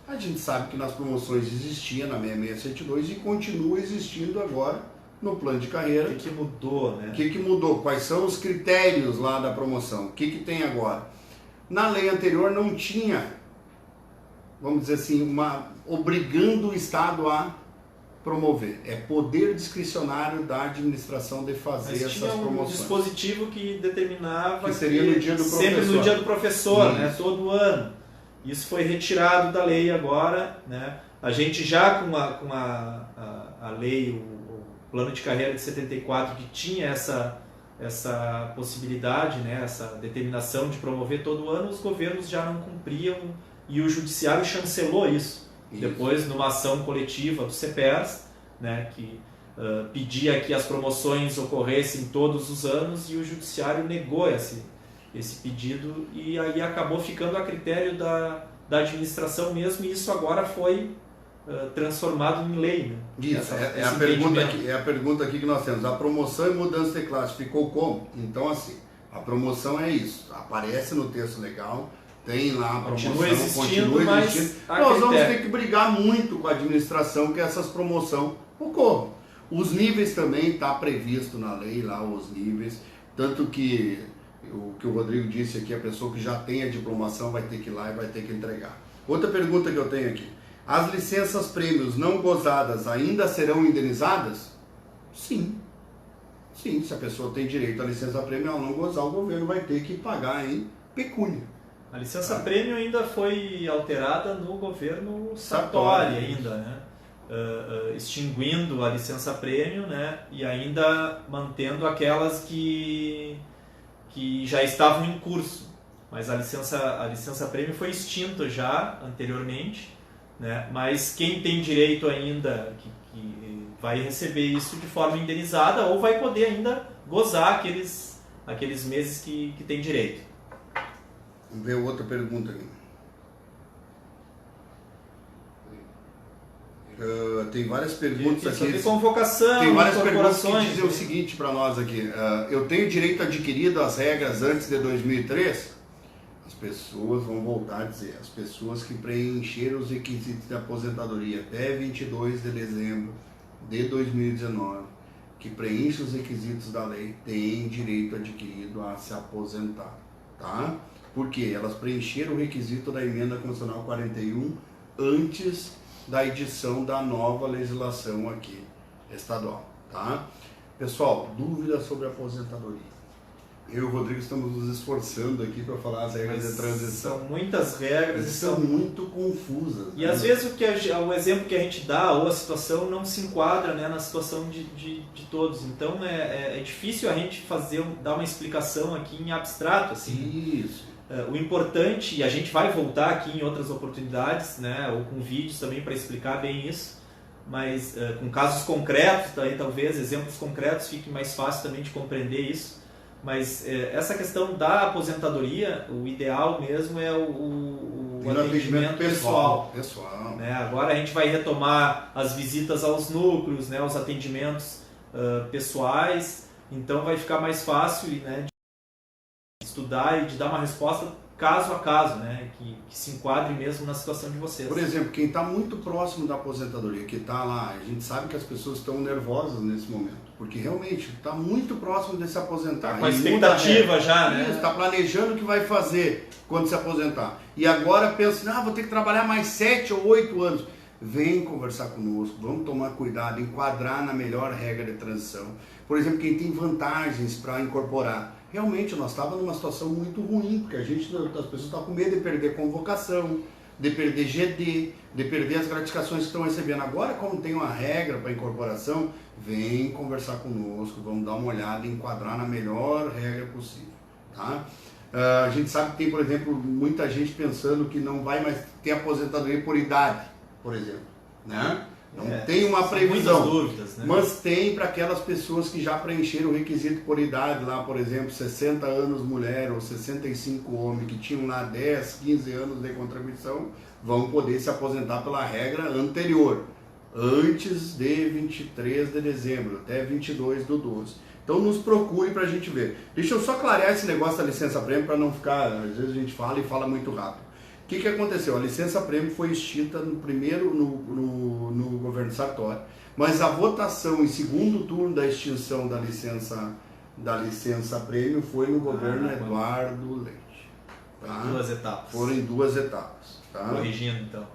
A gente sabe que nas promoções existia na 6672 e continua existindo agora no plano de carreira. O que mudou, né? O que mudou? Quais são os critérios lá da promoção? O que tem agora? Na lei anterior não tinha, vamos dizer assim, obrigando o Estado a promover. É poder discricionário da administração de fazer Mas essas tinha um promoções. dispositivo que determinava Que seria no dia do sempre professor. no dia do professor, né, Isso. todo ano. Isso foi retirado da lei agora, né? A gente já com a lei, o plano de carreira de 74, que tinha essa possibilidade, né, essa determinação de promover todo ano, os governos já não cumpriam e o judiciário chancelou isso. Depois, numa ação coletiva do CEPERS, né, que pedia que as promoções ocorressem todos os anos, e o judiciário negou esse pedido, e aí acabou ficando a critério da administração mesmo, e isso agora foi transformado em lei. Né? Isso, é a pergunta aqui que nós temos. A promoção e mudança de classe ficou como? Então, assim, a promoção é isso, aparece no texto legal, tem lá a promoção, Continua existindo. Nós vamos ter que brigar muito com a administração que essas promoções ocorram. Os níveis também está previsto na lei, lá os níveis, tanto que o que o Rodrigo disse aqui, a pessoa que já tem a diplomação vai ter que ir lá e vai ter que entregar. Outra pergunta que eu tenho aqui. As licenças prêmios não gozadas ainda serão indenizadas? Sim. Sim, se a pessoa tem direito à licença prêmio ela não gozar, o governo vai ter que pagar em pecúnia. A licença prêmio ainda foi alterada no governo Sartori ainda, né? Extinguindo a licença prêmio, né? E ainda mantendo aquelas que já estavam em curso. Mas a licença prêmio foi extinta já anteriormente, né? Mas quem tem direito ainda, que vai receber isso de forma indenizada, ou vai poder ainda gozar aqueles meses que tem direito. Vamos ver outra pergunta aqui. Tem várias perguntas aqui. Sobre convocação, tem várias perguntas que corporações. dizem o seguinte para nós aqui. Eu tenho direito adquirido às regras antes de 2003? As pessoas vão voltar a dizer. As pessoas que preencheram os requisitos de aposentadoria até 22 de dezembro de 2019, que preenchem os requisitos da lei, têm direito adquirido a se aposentar. Tá? Porque elas preencheram o requisito da emenda constitucional 41 antes da edição da nova legislação aqui estadual, tá? Pessoal, dúvidas sobre aposentadoria? Eu e o Rodrigo estamos nos esforçando aqui para falar as regras de transição. São muitas regras. São muito confusas. E às vezes o exemplo que a gente dá ou a situação não se enquadra, né, na situação de todos. Então é difícil a gente dar uma explicação aqui em abstrato. Assim. Isso. O importante, e a gente vai voltar aqui em outras oportunidades, né, ou com vídeos também para explicar bem isso, mas com casos concretos, talvez exemplos concretos fique mais fácil também de compreender isso. Mas essa questão da aposentadoria, o ideal mesmo é o o atendimento pessoal. Né? Agora a gente vai retomar as visitas aos núcleos, né? Os atendimentos pessoais, então vai ficar mais fácil, né, de estudar e de dar uma resposta caso a caso, né? Que se enquadre mesmo na situação de vocês. Por exemplo, quem está muito próximo da aposentadoria, que está lá, a gente sabe que as pessoas estão nervosas nesse momento, porque realmente está muito próximo de se aposentar. Tá com a expectativa já, né? Está planejando o que vai fazer quando se aposentar. E agora pensa, vou ter que trabalhar mais 7 ou 8 anos. Vem conversar conosco, vamos tomar cuidado, enquadrar na melhor regra de transição. Por exemplo, quem tem vantagens para incorporar. Realmente, nós estávamos numa situação muito ruim, porque as pessoas estão com medo de perder convocação, de perder GD, de perder as gratificações que estão recebendo. Agora, como tem uma regra para incorporação, vem conversar conosco, vamos dar uma olhada e enquadrar na melhor regra possível. Tá? A gente sabe que tem, por exemplo, muita gente pensando que não vai mais ter aposentadoria por idade, por exemplo. Né? Não tem uma previsão, dúvidas, né? Mas tem para aquelas pessoas que já preencheram o requisito por idade, lá, por exemplo, 60 anos mulher ou 65 homem, que tinham lá 10, 15 anos de contribuição, vão poder se aposentar pela regra anterior, antes de 23 de dezembro, até 22 do 12. Então nos procure para a gente ver. Deixa eu só clarear esse negócio da licença-prêmio para não ficar, às vezes a gente fala e fala muito rápido. O que aconteceu? A licença-prêmio foi extinta no governo Sartori, mas a votação em segundo turno da extinção da licença-prêmio foi no governo Eduardo Leite. Tá? Duas etapas. Foram em 2 etapas. Tá? Corrigindo então.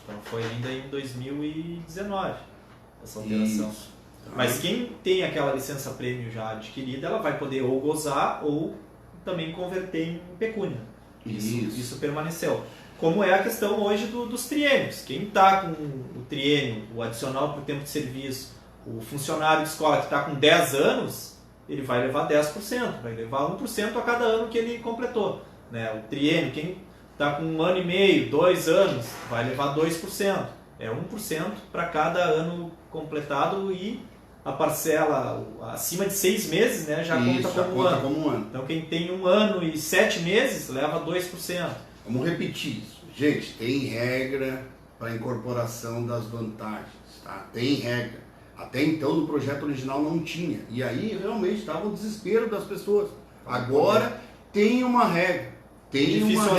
Então foi ainda em 2019 essa alteração. Isso, tá? Mas quem tem aquela licença-prêmio já adquirida, ela vai poder ou gozar ou também converter em pecúnia. Isso permaneceu. Como é a questão hoje dos triênios. Quem está com o triênio, o adicional por tempo de serviço, o funcionário de escola que está com 10 anos, ele vai levar 10%, vai levar 1% a cada ano que ele completou. Né? O triênio, quem está com 1 ano e meio, 2 anos, vai levar 2%. É 1% para cada ano completado e a parcela acima de 6 meses, né, já conta como um ano. Então quem tem 1 ano e 7 meses leva 2%. Vamos repetir isso. Gente, tem regra para incorporação das vantagens. Tá? Tem regra. Até então no projeto original não tinha. E aí realmente estava o desespero das pessoas. Agora tem uma regra. Difícil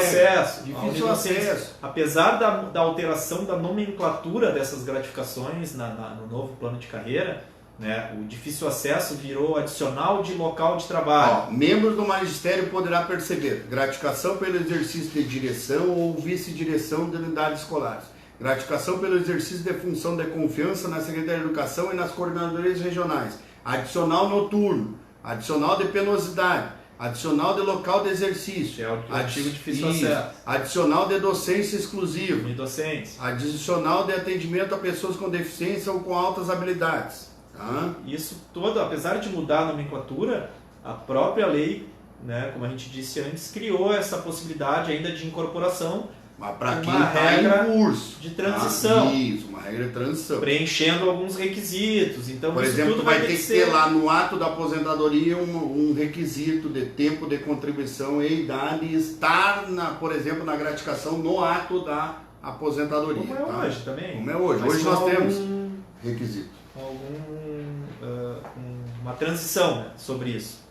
acesso. Apesar da alteração da nomenclatura dessas gratificações no novo plano de carreira, né, o difícil acesso virou adicional de local de trabalho. Membros do magistério poderá perceber gratificação pelo exercício de direção ou vice-direção de unidades escolares, gratificação pelo exercício de função de confiança na Secretaria de Educação e nas coordenadorias regionais, adicional noturno, adicional de penosidade, adicional de local de exercício, artigo difícil acesso, adicional de docência exclusiva, e docência, adicional de atendimento a pessoas com deficiência ou com altas habilidades. Isso todo, apesar de mudar a nomenclatura, a própria lei, né, como a gente disse antes, criou essa possibilidade ainda de incorporação. Mas para quem está em curso de transição. Isso, uma regra de transição. Preenchendo alguns requisitos. Então, por exemplo, tu vai ter que ter lá no ato da aposentadoria um requisito de tempo de contribuição e idade e estar, por exemplo, na gratificação no ato da aposentadoria. Como é hoje também. Como é hoje. Hoje nós temos requisito. Uma transição, né, sobre isso.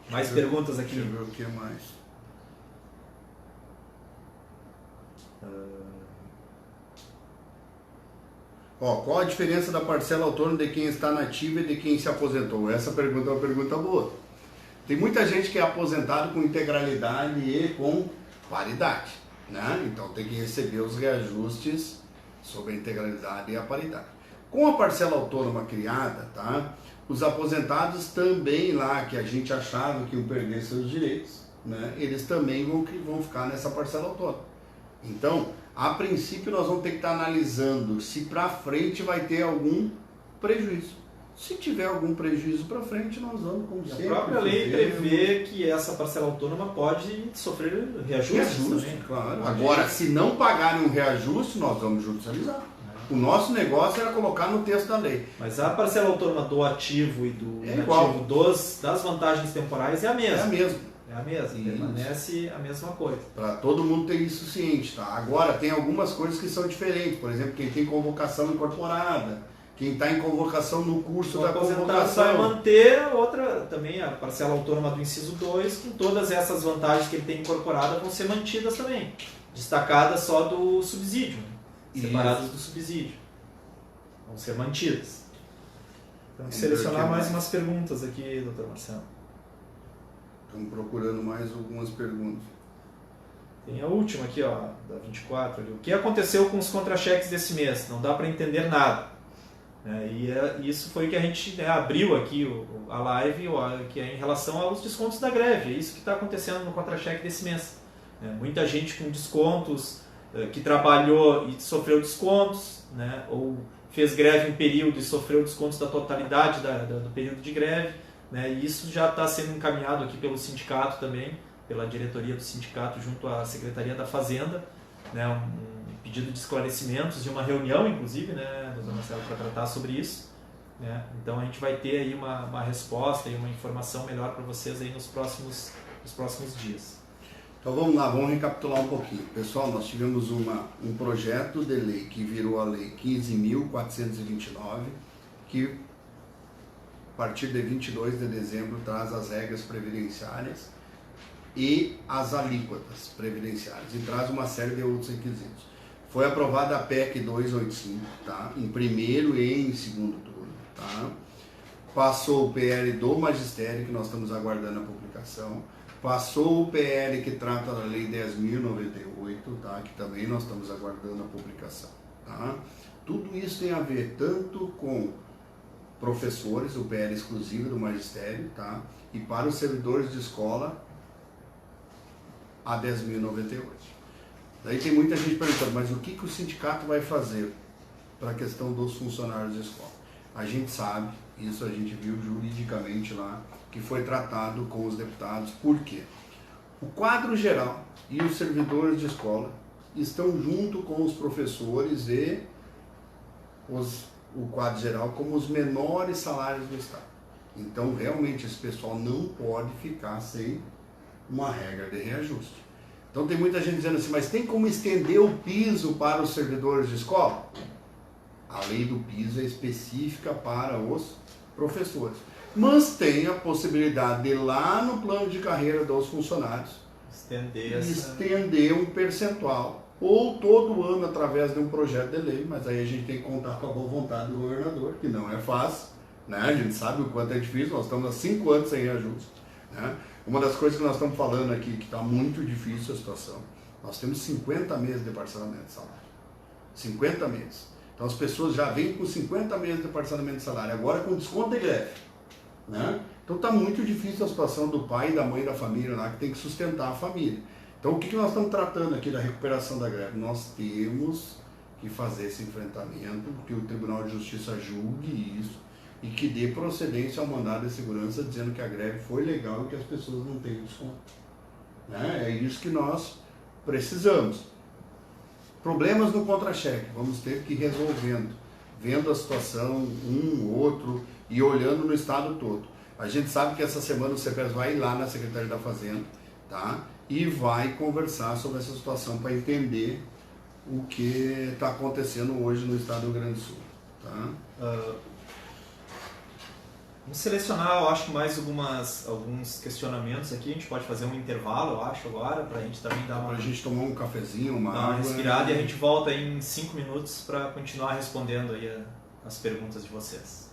Mais perguntas aqui. Deixa eu ver o que mais. Qual a diferença da parcela autônoma de quem está na ativa e de quem se aposentou? Essa pergunta é uma pergunta boa. Tem muita gente que é aposentado com integralidade e com paridade, né? Então tem que receber os reajustes sobre a integralidade e a paridade. Com a parcela autônoma criada, tá? Os aposentados também lá, que a gente achava que iam perder seus direitos, né? Eles também vão ficar nessa parcela autônoma. Então, a princípio nós vamos ter que estar analisando se para frente vai ter algum prejuízo. Se tiver algum prejuízo para frente, nós vamos, como sempre. A própria lei prevê que essa parcela autônoma pode sofrer reajustes também. Claro. Agora, se não pagarem um reajuste, nós vamos judicializar. O nosso negócio era colocar no texto da lei. Mas a parcela autônoma do ativo e do inativo das vantagens temporais é a mesma. É a mesma. É a mesma, Isso. permanece a mesma coisa. Para todo mundo ter isso ciente, tá? Agora, tem algumas coisas que são diferentes. Por exemplo, quem tem convocação incorporada, quem está em convocação no curso O da aposentado convocação. vai manter outra, também a parcela autônoma do inciso 2, com todas essas vantagens que ele tem incorporada vão ser mantidas também. Destacadas só do subsídio, né? Separadas do subsídio. Vão ser mantidas. Então, vamos selecionar mais umas perguntas aqui, doutor Marcelo. Estamos procurando mais algumas perguntas. Tem a última aqui, ó, da 24. Ali. O que aconteceu com os contra-cheques desse mês? Não dá para entender nada. Isso foi o que a gente abriu aqui a live, que é em relação aos descontos da greve. É isso que está acontecendo no contra-cheque desse mês. Muita gente com descontos, que trabalhou e sofreu descontos, né, ou fez greve em período e sofreu descontos da totalidade do período de greve. Né, e isso já está sendo encaminhado aqui pelo sindicato também, pela diretoria do sindicato junto à Secretaria da Fazenda, né, um pedido de esclarecimentos e uma reunião, inclusive, né, doutor Marcelo, para tratar sobre isso. Né? Então a gente vai ter aí uma resposta e uma informação melhor para vocês aí nos próximos dias. Então vamos lá, vamos recapitular um pouquinho. Pessoal, nós tivemos um projeto de lei que virou a Lei 15.429, que a partir de 22 de dezembro traz as regras previdenciárias e as alíquotas previdenciárias e traz uma série de outros requisitos. Foi aprovada a PEC 285, tá? Em primeiro e em segundo turno. Tá? Passou o PL do Magistério, que nós estamos aguardando a publicação. Passou o PL que trata da Lei 10.098, tá? Que também nós estamos aguardando a publicação. Tá? Tudo isso tem a ver tanto com professores, o PL exclusivo do Magistério, tá? E para os servidores de escola, a 10.098. Daí tem muita gente perguntando, mas o que o sindicato vai fazer para a questão dos funcionários de escola? A gente sabe, isso a gente viu juridicamente lá, que foi tratado com os deputados. Por quê? O quadro geral e os servidores de escola estão junto com os professores e o quadro geral como os menores salários do Estado. Então, realmente, esse pessoal não pode ficar sem uma regra de reajuste. Então, tem muita gente dizendo assim, mas tem como estender o piso para os servidores de escola? A lei do piso é específica para os professores. Mas tem a possibilidade de, lá no plano de carreira dos funcionários, estender um percentual, ou todo ano através de um projeto de lei, mas aí a gente tem que contar com a boa vontade do governador, que não é fácil, né? A gente sabe o quanto é difícil, nós estamos há 5 anos sem reajuste, né? Uma das coisas que nós estamos falando aqui, que está muito difícil a situação, nós temos 50 meses de parcelamento de salário. 50 meses. Então as pessoas já vêm com 50 meses de parcelamento de salário, agora com desconto de greve, né? Então está muito difícil a situação do pai e da mãe da família lá, que tem que sustentar a família. Então o que nós estamos tratando aqui da recuperação da greve? Nós temos que fazer esse enfrentamento, porque o Tribunal de Justiça julgue isso e que dê procedência ao mandado de segurança dizendo que a greve foi legal e que as pessoas não têm desconto. Né? É isso que nós precisamos. Problemas no contra-cheque, vamos ter que ir resolvendo, vendo a situação, um, outro, e olhando no estado todo. A gente sabe que essa semana o CEPES vai ir lá na Secretaria da Fazenda, tá? E vai conversar sobre essa situação para entender o que está acontecendo hoje no estado do Rio Grande do Sul. Tá? Vamos selecionar, eu acho, mais alguns questionamentos aqui. A gente pode fazer um intervalo, eu acho, agora, para a gente também dar Para a gente tomar um cafezinho, uma respirada, e a gente volta em 5 minutos para continuar respondendo aí as perguntas de vocês.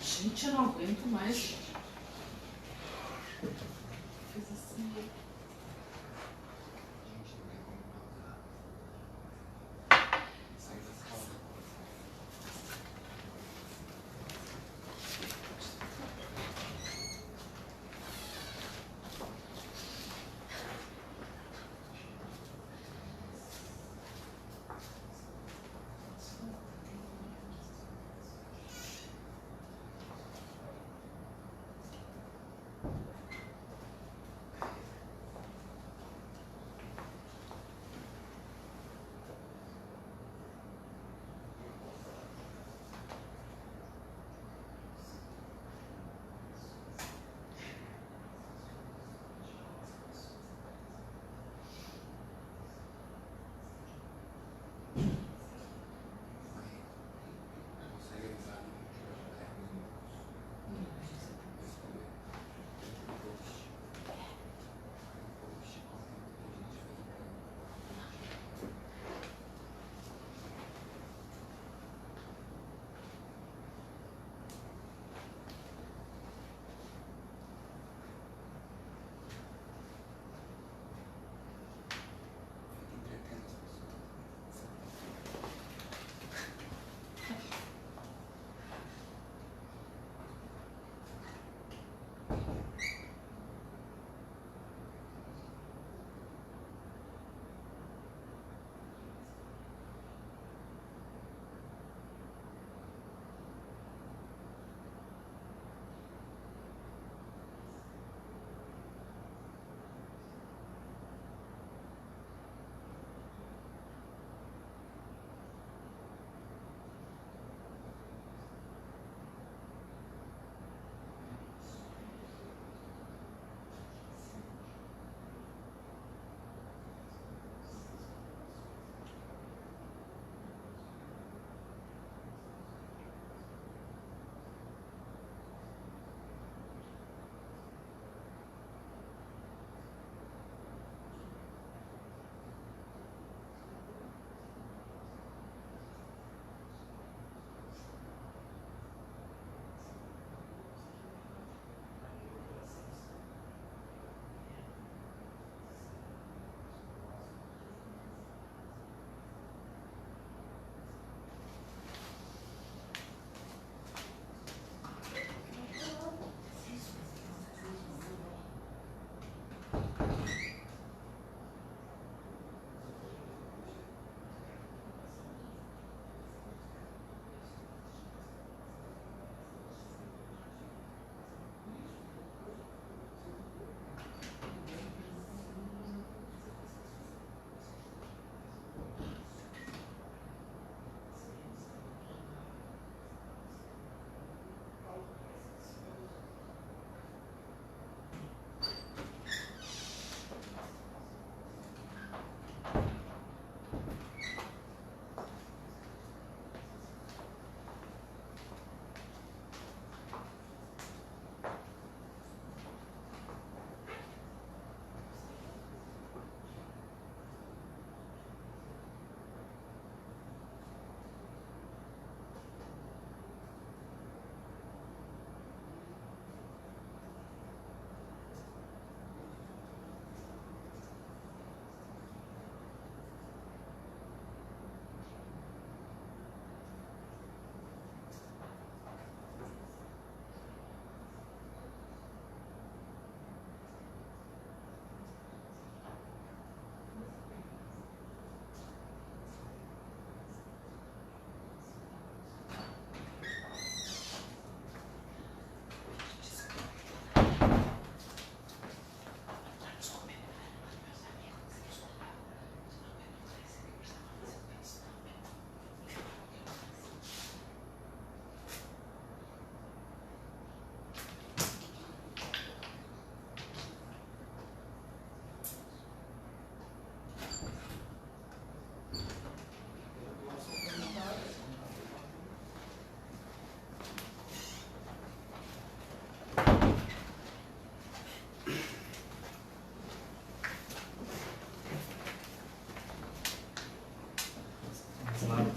Gente, eu não aguento mais. Fiz assim.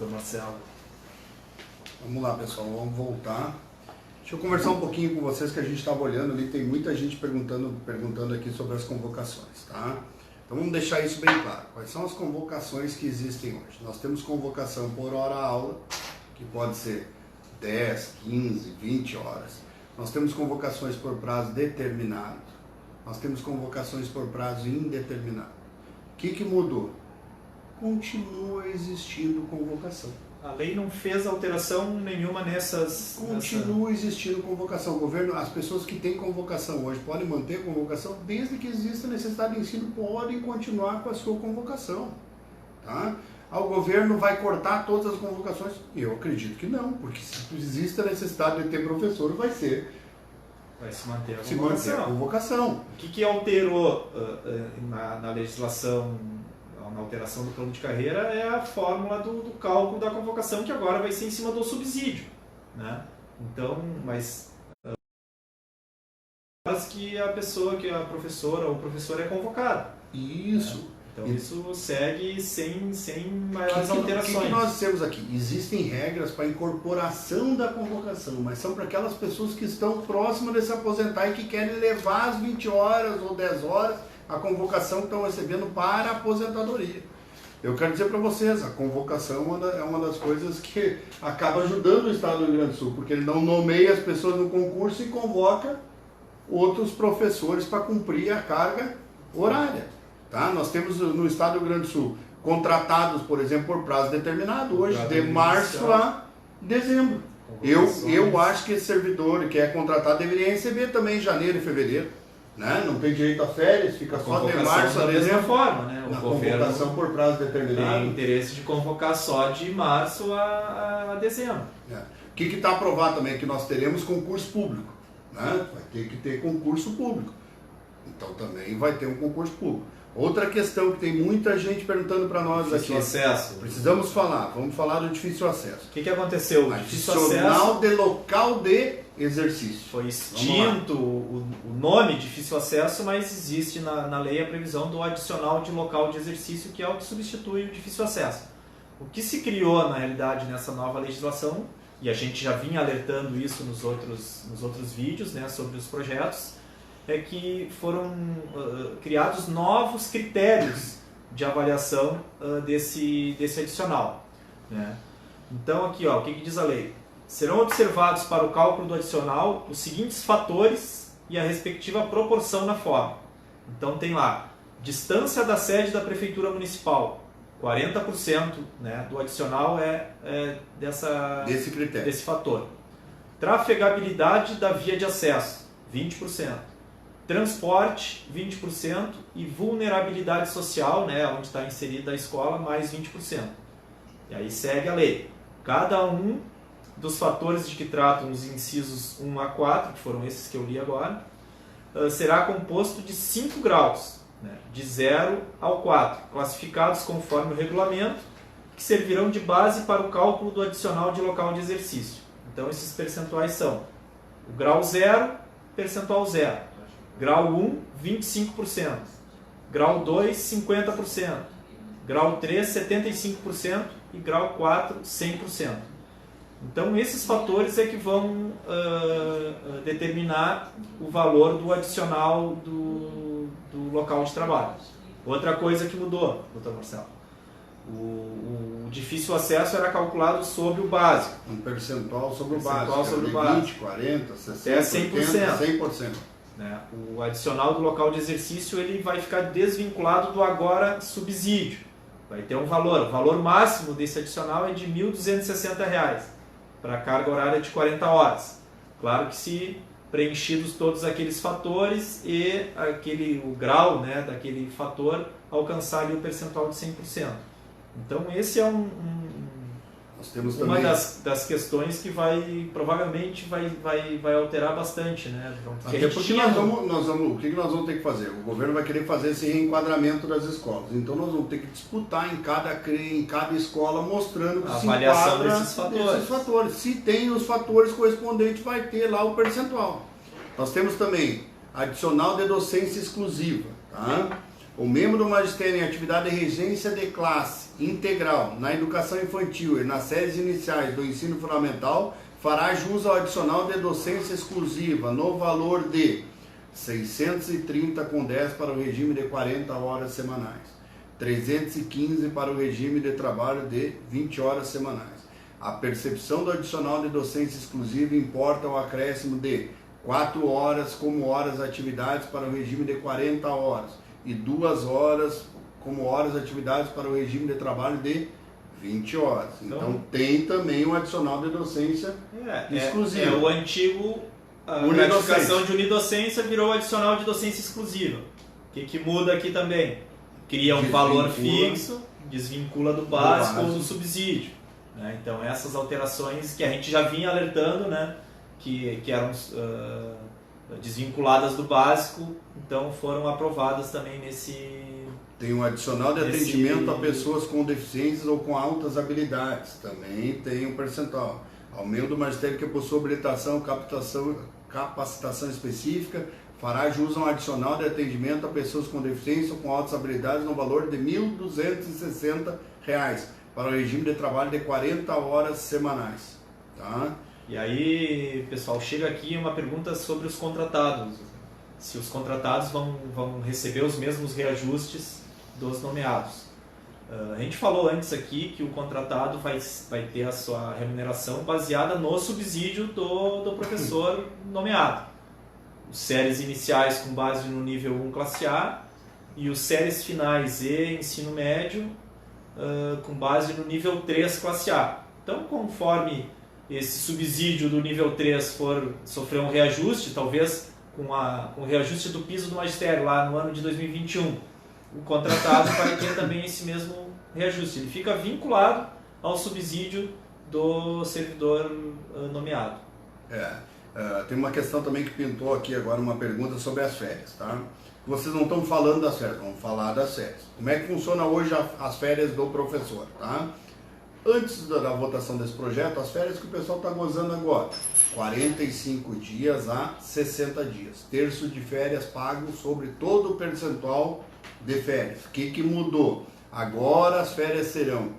doutor Marcelo. Vamos lá, pessoal, vamos voltar. Deixa eu conversar um pouquinho com vocês, que a gente estava olhando ali, tem muita gente perguntando aqui sobre as convocações, tá? Então vamos deixar isso bem claro. Quais são as convocações que existem hoje? Nós temos convocação por hora-aula, que pode ser 10, 15, 20 horas. Nós temos convocações por prazo determinado. Nós temos convocações por prazo indeterminado. O que mudou? Continua existindo convocação. A lei não fez alteração nenhuma nessas... Continua existindo convocação. O governo, as pessoas que têm convocação hoje podem manter convocação, desde que exista necessidade de ensino, podem continuar com a sua convocação. Tá? O governo vai cortar todas as convocações? Eu acredito que não, porque se existe a necessidade de ter professor, vai se manter a se convocação. manter a convocação. O que alterou na legislação, na alteração do plano de carreira, é a fórmula do cálculo da convocação, que agora vai ser em cima do subsídio, né? Então, mas que a pessoa, que a professora ou o professor é convocado. Isso. Né? Então isso segue sem maiores alterações. O que nós temos aqui? Existem regras para incorporação da convocação, mas são para aquelas pessoas que estão próximas de se aposentar e que querem levar as 20 horas ou 10 horas a convocação que estão recebendo para a aposentadoria. Eu quero dizer para vocês, a convocação é uma das coisas que acaba ajudando o Estado do Rio Grande do Sul, porque ele não nomeia as pessoas no concurso e convoca outros professores para cumprir a carga horária. Tá? Nós temos no Estado do Rio Grande do Sul contratados, por exemplo, por prazo determinado, hoje, de março a dezembro. Eu acho que esse servidor que é contratado deveria receber também em janeiro e fevereiro. Né? Não tem direito a férias, fica só de março a da mesma dezembro. forma, né? A convocação por prazo determinado. Tem interesse de convocar só de março a dezembro. O que está aprovado também é que nós teremos concurso público. Né? Vai ter que ter concurso público. Então também vai ter um concurso público. Outra questão que tem muita gente perguntando para nós aqui. Difícil acesso. Precisamos falar, vamos falar do difícil acesso. O que aconteceu? O difícil Adicional acesso de local de exercício. foi extinto o nome difícil acesso, mas existe na lei a previsão do adicional de local de exercício, que é o que substitui o difícil acesso. O que se criou, na realidade, nessa nova legislação, e a gente já vinha alertando isso nos outros vídeos, né, sobre os projetos, é que foram criados novos critérios de avaliação desse adicional. Né? Então, aqui, ó, o que diz a lei? Serão observados para o cálculo do adicional os seguintes fatores e a respectiva proporção na forma. Então, tem lá, distância da sede da Prefeitura Municipal, 40%, né, do adicional desse fator. Trafegabilidade da via de acesso, 20%. Transporte, 20%, e vulnerabilidade social, né, onde está inserida a escola, mais 20%. E aí segue a lei. Cada um dos fatores de que tratam os incisos 1 a 4, que foram esses que eu li agora, será composto de 5 graus, né, de 0 ao 4, classificados conforme o regulamento, que servirão de base para o cálculo do adicional de local de exercício. Então esses percentuais são o grau 0, percentual 0. Grau 1, 25%. Grau 2, 50%. Grau 3, 75%. E grau 4, 100%. Então, esses fatores é que vão determinar o valor do adicional do local de trabalho. Outra coisa que mudou, doutor Marcelo. O difícil acesso era calculado sobre o básico. Um percentual sobre o Percentual básico. sobre o 20, básico. 40, 60, Até 100%. 100%. Né? O adicional do local de exercício ele vai ficar desvinculado do agora subsídio. Vai ter um valor. O valor máximo desse adicional é de R$ 1.260 para a carga horária de 40 horas. Claro que se preenchidos todos aqueles fatores e o grau, né, daquele fator alcançar ali o percentual de 100%. Então esse é Nós temos uma também... das questões que provavelmente vai alterar bastante, né? Até porque o que nós vamos ter que fazer? O governo vai querer fazer esse reenquadramento das escolas. Então nós vamos ter que disputar em cada escola, mostrando que a se avaliação enquadra desses fatores. Se tem os fatores correspondentes, vai ter lá o percentual. Nós temos também adicional de docência exclusiva. Tá? O membro do magistério em atividade de regência de classe integral na educação infantil e nas séries iniciais do ensino fundamental fará jus ao adicional de docência exclusiva no valor de 630,10 para o regime de 40 horas semanais, 315 para o regime de trabalho de 20 horas semanais. A percepção do adicional de docência exclusiva importa o acréscimo de 4 horas como horas atividades para o regime de 40 horas e 2 horas como horas atividades para o regime de trabalho de 20 horas. Então tem também um adicional de docência exclusiva. O antigo, a gratificação de unidocência virou adicional de docência exclusiva. O que muda aqui também? Cria um valor fixo, desvincula do básico ou do subsídio. Né? Então essas alterações que a gente já vinha alertando, né? que eram desvinculadas do básico, então foram aprovadas também nesse... Tem um adicional de atendimento a pessoas com deficiências ou com altas habilidades, também tem um percentual. Aumento do magistério que possui habilitação, capacitação específica, fará jus a um adicional de atendimento a pessoas com deficiência ou com altas habilidades no valor de R$ 1.260 para o regime de trabalho de 40 horas semanais. Tá? E aí, pessoal, chega aqui uma pergunta sobre os contratados. Se os contratados vão receber os mesmos reajustes dos nomeados. A gente falou antes aqui que o contratado vai ter a sua remuneração baseada no subsídio do professor nomeado. Os séries iniciais com base no nível 1 classe A e os séries finais e ensino médio com base no nível 3 classe A. Então, conforme esse subsídio do nível 3 for sofrer um reajuste, talvez com o reajuste do piso do magistério lá no ano de 2021, o contratado vai ter também esse mesmo reajuste. Ele fica vinculado ao subsídio do servidor nomeado. Tem uma questão também que pintou aqui agora, uma pergunta sobre as férias. Tá? Vocês não estão falando das férias, vamos falar das férias. Como é que funciona hoje as férias do professor? Tá? Antes da votação desse projeto, as férias que o pessoal está gozando agora, 45 dias a 60 dias. Terço de férias pago sobre todo o percentual de férias. O que mudou? Agora as férias serão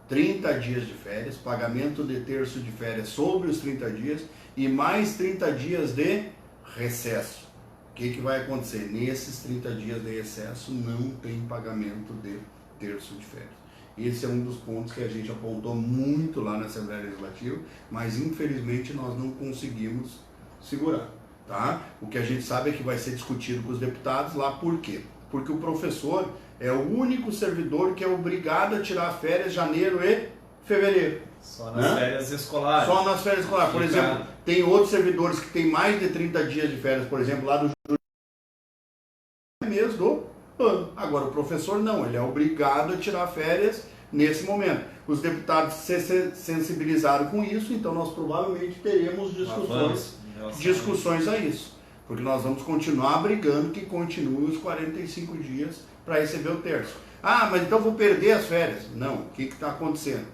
30 dias de férias, pagamento de terço de férias sobre os 30 dias e mais 30 dias de recesso. O que vai acontecer? Nesses 30 dias de recesso não tem pagamento de terço de férias. Esse é um dos pontos que a gente apontou muito lá na Assembleia Legislativa, mas infelizmente nós não conseguimos segurar. Tá? O que a gente sabe é que vai ser discutido com os deputados lá, por quê? Porque o professor é o único servidor que é obrigado a tirar férias janeiro e fevereiro. Só nas férias escolares. Só nas férias escolares. Por exemplo, tem outros servidores que têm mais de 30 dias de férias, por exemplo, lá do mês do ano. Agora o professor não, ele é obrigado a tirar férias nesse momento. Os deputados se sensibilizaram com isso, então nós provavelmente teremos discussões a isso. Porque nós vamos continuar brigando que continue os 45 dias para receber o terço. Ah, mas então vou perder as férias. Não, o que está acontecendo?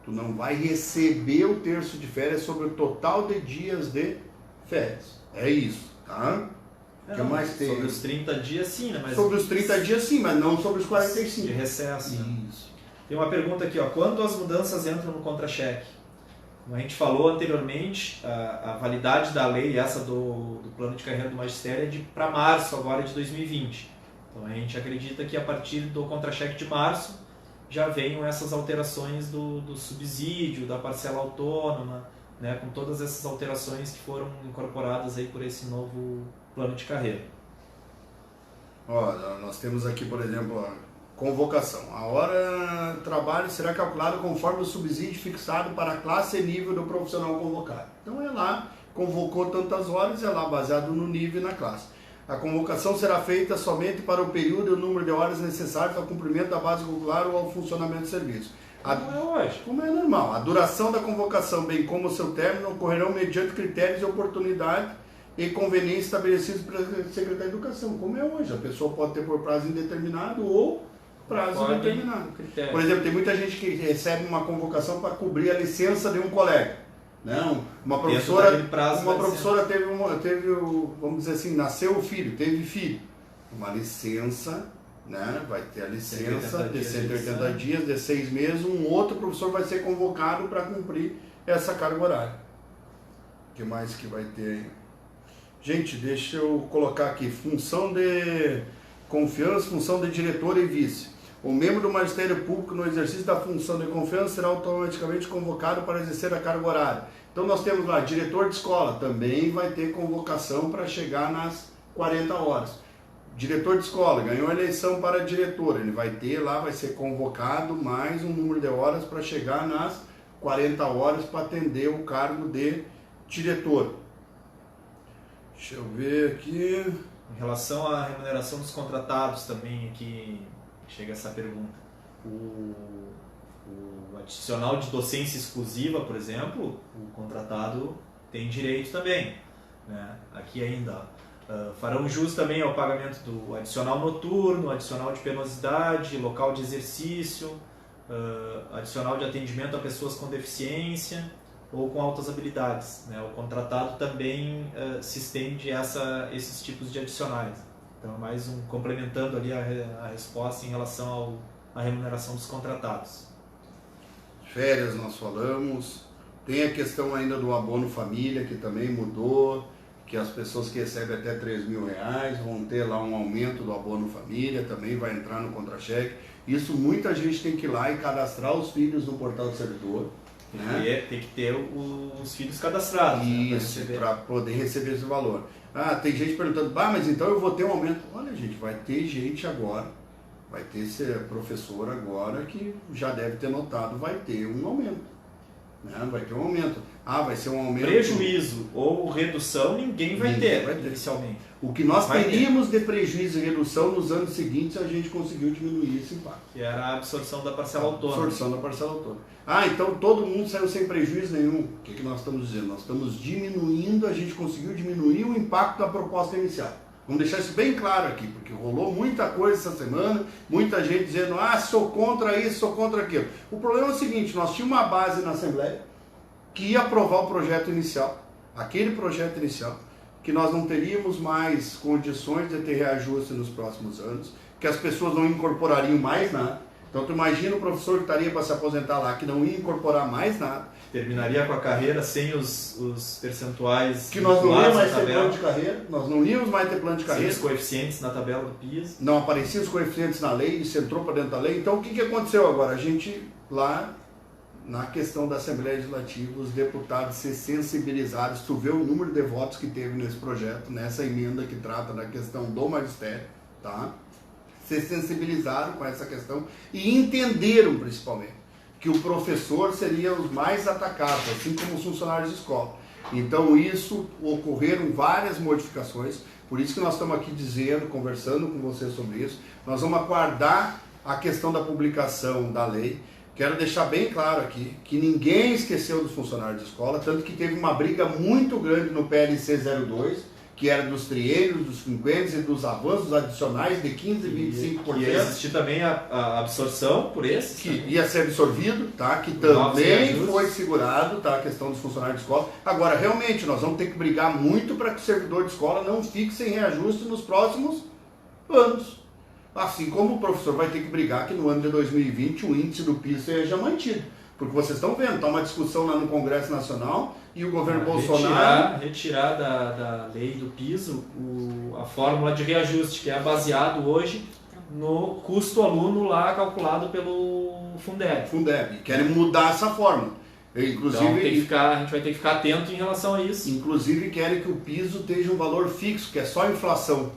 Tu não vai receber o terço de férias sobre o total de dias de férias. É isso, tá? O que mais tem? Sobre os 30 dias sim, né? Mas sobre os 30 dias sim, mas não sobre os 45. De recesso. Isso. Tem uma pergunta aqui, ó. Quando as mudanças entram no contra-cheque? Como a gente falou anteriormente, a validade da lei, essa do plano de carreira do magistério, é para março agora de 2020. Então a gente acredita que a partir do contra-cheque de março já venham essas alterações do subsídio, da parcela autônoma, né, com todas essas alterações que foram incorporadas aí por esse novo plano de carreira. Ó, nós temos aqui, por exemplo, a convocação. A hora de trabalho será calculada conforme o subsídio fixado para a classe e nível do profissional convocado. Então é lá, convocou tantas horas, é lá baseado no nível e na classe. A convocação será feita somente para o período e o número de horas necessários ao cumprimento da base curricular ou ao funcionamento do serviço. Como é hoje. Como é normal. A duração da convocação, bem como o seu término, ocorrerão mediante critérios de oportunidade e conveniência estabelecidos pela Secretaria de Educação. Como é hoje. A pessoa pode ter por prazo indeterminado ou prazo determinado. Por exemplo, tem muita gente que recebe uma convocação para cobrir a licença de um colega. Não, uma professora teve, vamos dizer assim, nasceu o filho, teve filho. Uma licença né? Vai ter a licença 180 de dias 180 dias, de 6 meses, um outro professor vai ser convocado para cumprir essa carga horária. O que mais que vai ter aí? Gente, deixa eu colocar aqui, função de confiança, função de diretor e vice. O membro do Magistério Público no exercício da função de confiança será automaticamente convocado para exercer a carga horária. Então nós temos lá, diretor de escola, também vai ter convocação para chegar nas 40 horas. Diretor de escola, ganhou a eleição para diretor, ele vai ter lá, vai ser convocado mais um número de horas para chegar nas 40 horas para atender o cargo de diretor. Deixa eu ver aqui. Em relação à remuneração dos contratados também aqui chega essa pergunta. O adicional de docência exclusiva, por exemplo, o contratado tem direito também, né? Aqui ainda farão jus também ao pagamento do adicional noturno, adicional de penosidade, local de exercício, adicional de atendimento a pessoas com deficiência ou com altas habilidades, né? O contratado também se estende a esses tipos de adicionais. Então, mais complementando ali a resposta em relação à remuneração dos contratados. Férias nós falamos, tem a questão ainda do abono família, que também mudou, que as pessoas que recebem até R$3.000 vão ter lá um aumento do abono família, também vai entrar no contra-cheque. Isso muita gente tem que ir lá e cadastrar os filhos no portal do servidor. Tem que ter os filhos cadastrados. Isso, para poder receber esse valor. Ah, tem gente perguntando, mas então eu vou ter um aumento. Olha, gente, vai ter gente agora, vai ter esse professor agora que já deve ter notado, vai ter um aumento. Né? Vai ter um aumento. Ah, vai ser um aumento... Prejuízo ou redução ninguém vai ter inicialmente. O que nós teríamos de prejuízo e redução nos anos seguintes, a gente conseguiu diminuir esse impacto. Que era a absorção da parcela autônoma. Absorção da parcela autônoma. Ah, então todo mundo saiu sem prejuízo nenhum. O que nós estamos dizendo? Nós estamos diminuindo, a gente conseguiu diminuir o impacto da proposta inicial. Vamos deixar isso bem claro aqui, porque rolou muita coisa essa semana, muita gente dizendo, sou contra isso, sou contra aquilo. O problema é o seguinte, nós tínhamos uma base na Assembleia que ia aprovar o projeto inicial, aquele projeto inicial, que nós não teríamos mais condições de ter reajuste nos próximos anos, que as pessoas não incorporariam mais nada. Então tu imagina o professor que estaria para se aposentar lá, que não ia incorporar mais nada. Terminaria com a carreira sem os percentuais. Que nós não íamos mais ter plano de carreira, nós não íamos mais ter plano de carreira. Sem os coeficientes na tabela do PIS. Não apareciam os coeficientes na lei, isso entrou para dentro da lei. Então o que aconteceu agora? A gente lá, na questão da Assembleia Legislativa, os deputados se sensibilizaram, tu vê o número de votos que teve nesse projeto, nessa emenda que trata da questão do magistério, tá? Se sensibilizaram com essa questão e entenderam principalmente que o professor seria os mais atacados, assim como os funcionários de escola. Então isso, ocorreram várias modificações, por isso que nós estamos aqui dizendo, conversando com você sobre isso. Nós vamos aguardar a questão da publicação da lei. Quero deixar bem claro aqui que ninguém esqueceu dos funcionários de escola, tanto que teve uma briga muito grande no PLC 02, que era dos triênios, dos quinquênios e dos avanços adicionais de 15% e 25%. Ia existir também a absorção por esses. Que ia ser absorvido, tá? Que também foi segurado, tá? A questão dos funcionários de escola. Agora, realmente, nós vamos ter que brigar muito para que o servidor de escola não fique sem reajuste nos próximos anos. Assim como o professor vai ter que brigar que no ano de 2020 o índice do PIS seja mantido. Porque vocês estão vendo, está uma discussão lá no Congresso Nacional e o governo Bolsonaro... Retirar da lei do piso a fórmula de reajuste, que é baseado hoje no custo aluno lá calculado pelo Fundeb. Fundeb. Querem mudar essa fórmula. Inclusive, então a gente vai ter que ficar atento em relação a isso. Inclusive querem que o piso esteja um valor fixo, que é só inflação.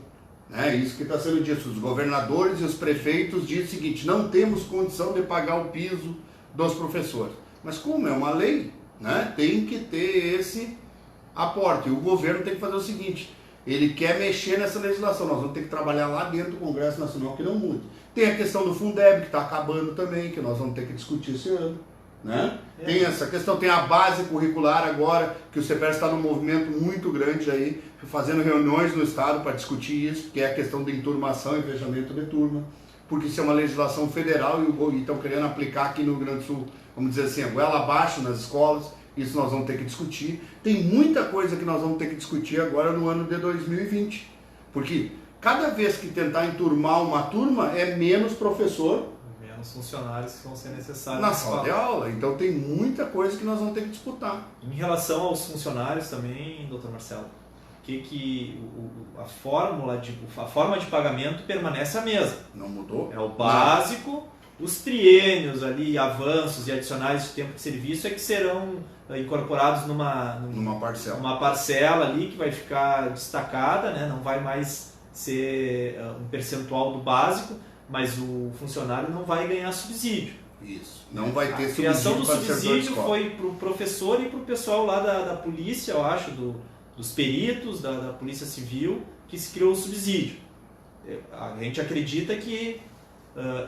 É isso que está sendo dito. Os governadores e os prefeitos dizem o seguinte, não temos condição de pagar o piso dos professores. Mas como é uma lei, né, tem que ter esse aporte. E o governo tem que fazer o seguinte, ele quer mexer nessa legislação, nós vamos ter que trabalhar lá dentro do Congresso Nacional, que não muda. Tem a questão do Fundeb, que está acabando também, que nós vamos ter que discutir esse ano. Né? Tem essa questão, tem a base curricular agora, que o CEPERS está num movimento muito grande aí, fazendo reuniões no Estado para discutir isso, que é a questão de enturmação e fechamento de turma, porque isso é uma legislação federal e estão querendo aplicar aqui no Rio Grande do Sul, vamos dizer assim, a goela abaixo nas escolas, isso nós vamos ter que discutir. Tem muita coisa que nós vamos ter que discutir agora no ano de 2020, porque Cada vez que tentar enturmar uma turma, é menos professor Menos funcionários que vão ser necessários na sala de aula. Então tem muita coisa que nós vamos ter que disputar. Em relação aos funcionários também, doutor Marcelo, a forma de pagamento permanece a mesma. Não mudou? É o básico, os triênios ali, avanços e adicionais de tempo de serviço é que serão incorporados Numa parcela. uma parcela ali que vai ficar destacada, né? Não vai mais ser um percentual do básico, mas o funcionário não vai ganhar subsídio. Isso. Não vai ter A criação do subsídio para servidor de subsídio escola. foi para o professor e para o pessoal lá da polícia, eu acho, dos peritos, da polícia civil, que se criou o subsídio. A gente acredita que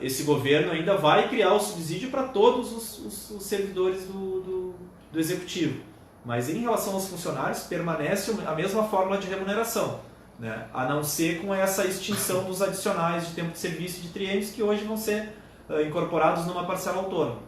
esse governo ainda vai criar o subsídio para todos os servidores do executivo. Mas em relação aos funcionários, permanece a mesma fórmula de remuneração, né? A não ser com essa extinção dos adicionais de tempo de serviço e de triênios que hoje vão ser incorporados numa parcela autônoma,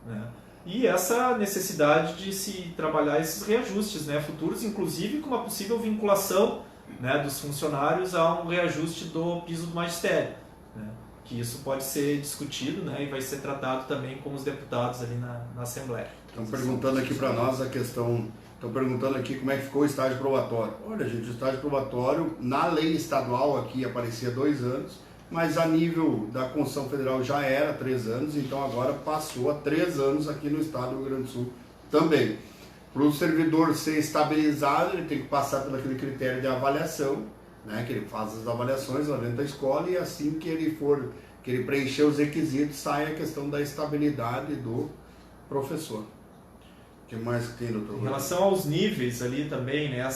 né? E essa necessidade de se trabalhar esses reajustes, né, futuros, inclusive com uma possível vinculação, né, dos funcionários a um reajuste do piso do magistério, né? Que isso pode ser discutido, né, e vai ser tratado também com os deputados ali na Assembleia. Estão perguntando aqui para nós a questão, estão perguntando aqui como é que ficou o estágio probatório. Olha, gente, o estágio probatório na lei estadual aqui aparecia 2 anos, mas a nível da Constituição Federal já era 3 anos, então agora passou a 3 anos aqui no estado do Rio Grande do Sul também. Para o servidor ser estabilizado, ele tem que passar pelo aquele critério de avaliação, né, que ele faz as avaliações lá dentro da escola e assim que ele preencher os requisitos, sai a questão da estabilidade do professor. O que mais que tem, doutor? Em relação aos níveis ali também, né,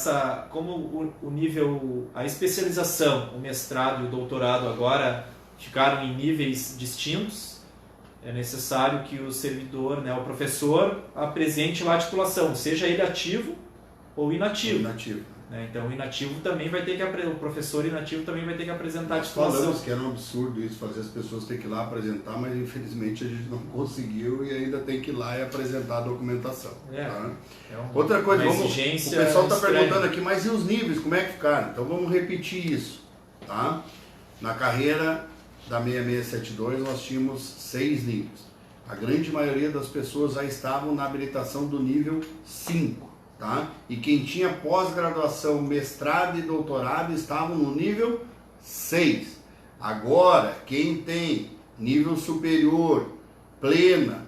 como o nível, a especialização, o mestrado e o doutorado agora ficaram em níveis distintos, é necessário que o servidor, né, o professor, apresente lá a titulação, seja ele ativo ou inativo. Né? Então o inativo também vai ter que o professor inativo também vai ter que apresentar a titulação. Falamos que era um absurdo isso, fazer as pessoas ter que ir lá apresentar, mas infelizmente a gente não conseguiu e ainda tem que ir lá e apresentar a documentação. Tá? Outra coisa, o pessoal está perguntando aqui, mas e os níveis, como é que ficaram? Então vamos repetir isso. Tá? Na carreira da 6672 nós tínhamos 6 níveis. A grande maioria das pessoas já estavam na habilitação do nível 5. Tá? E quem tinha pós-graduação, mestrado e doutorado estavam no nível 6. Agora, quem tem nível superior, plena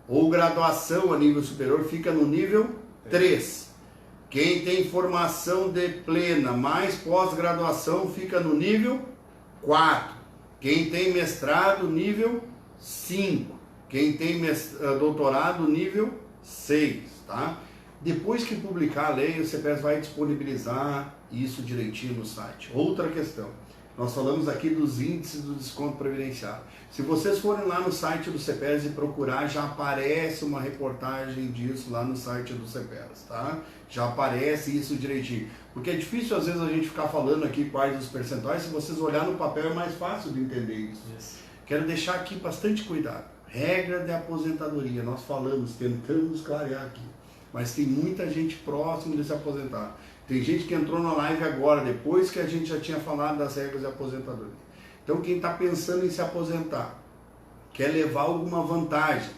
ou graduação a nível superior fica no nível 3. Quem tem formação de plena mais pós-graduação fica no nível 4. Quem tem mestrado, nível 5. Quem tem doutorado, nível 6. Tá? Depois que publicar a lei, o CEPES vai disponibilizar isso direitinho no site. Outra questão, nós falamos aqui dos índices do desconto previdenciário. Se vocês forem lá no site do CEPES e procurar, já aparece uma reportagem disso lá no site do CEPES, tá? Já aparece isso direitinho. Porque é difícil às vezes a gente ficar falando aqui quais os percentuais, se vocês olharem no papel é mais fácil de entender isso. Quero deixar aqui bastante cuidado. Regra de aposentadoria, nós falamos, tentamos clarear aqui. Mas tem muita gente próximo de se aposentar. Tem gente que entrou na live agora, depois que a gente já tinha falado das regras de aposentadoria. Então quem está pensando em se aposentar, quer levar alguma vantagem,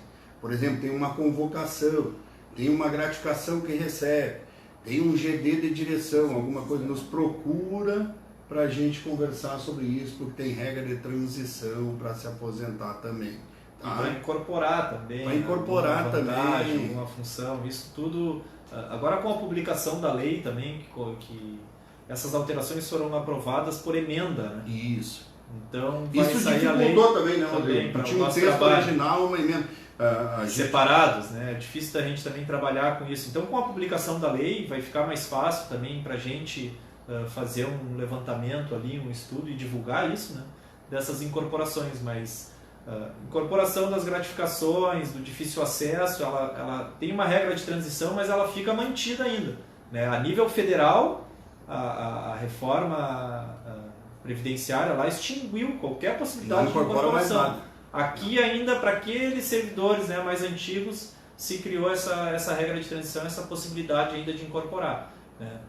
por exemplo, tem uma convocação, tem uma gratificação que recebe, tem um GD de direção, alguma coisa, nos procura para a gente conversar sobre isso, porque tem regra de transição para se aposentar também. E para incorporar também. Para incorporar também. Alguma função, isso tudo. Agora com a publicação da lei também, que essas alterações foram aprovadas por emenda, né? Isso. Então vai isso sair a lei. Isso dificultou também, né, Rodrigo? Tinha um texto original, uma emenda. Separados, né? É difícil da gente também trabalhar com isso. Então com a publicação da lei vai ficar mais fácil também para a gente fazer um levantamento ali, um estudo e divulgar isso, né? Dessas incorporações, mas incorporação das gratificações, do difícil acesso, ela tem uma regra de transição, mas ela fica mantida ainda, né? A nível federal, a reforma previdenciária lá extinguiu qualquer possibilidade de incorporação. Aqui ainda, para aqueles servidores, né, mais antigos, se criou essa regra de transição, essa possibilidade ainda de incorporar, né?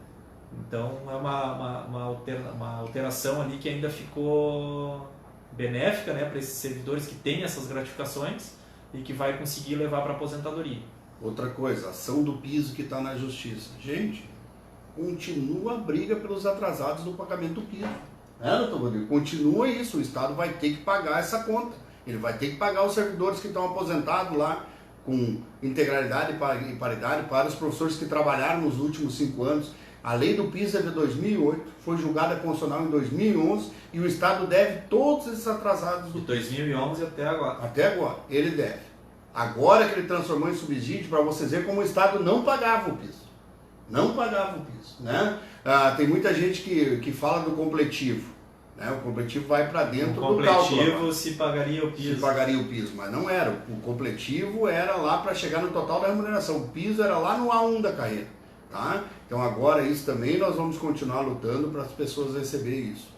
Então é uma alteração ali que ainda ficou benéfica, né, para esses servidores que têm essas gratificações e que vai conseguir levar para a aposentadoria. Outra coisa, ação do piso que está na justiça. Gente, continua a briga pelos atrasados no pagamento do piso. Doutor Rodrigo? Continua isso, o Estado vai ter que pagar essa conta. Ele vai ter que pagar os servidores que estão aposentados lá com integralidade e paridade para os professores que trabalharam nos últimos 5 anos. A lei do piso é de 2008, foi julgada constitucional em 2011 e o Estado deve todos esses atrasados do De 2011 até agora. Até agora, ele deve. Agora que ele transformou em subsídio, para vocês verem como o Estado não pagava o piso. Não pagava o piso. Né? Tem muita gente que fala do completivo. Né? O completivo vai para dentro do cálculo. O completivo se pagaria o piso. Se pagaria o piso, mas não era. O completivo era lá para chegar no total da remuneração. O piso era lá no A1 da carreira. Tá? Então agora isso também nós vamos continuar lutando para as pessoas receberem isso.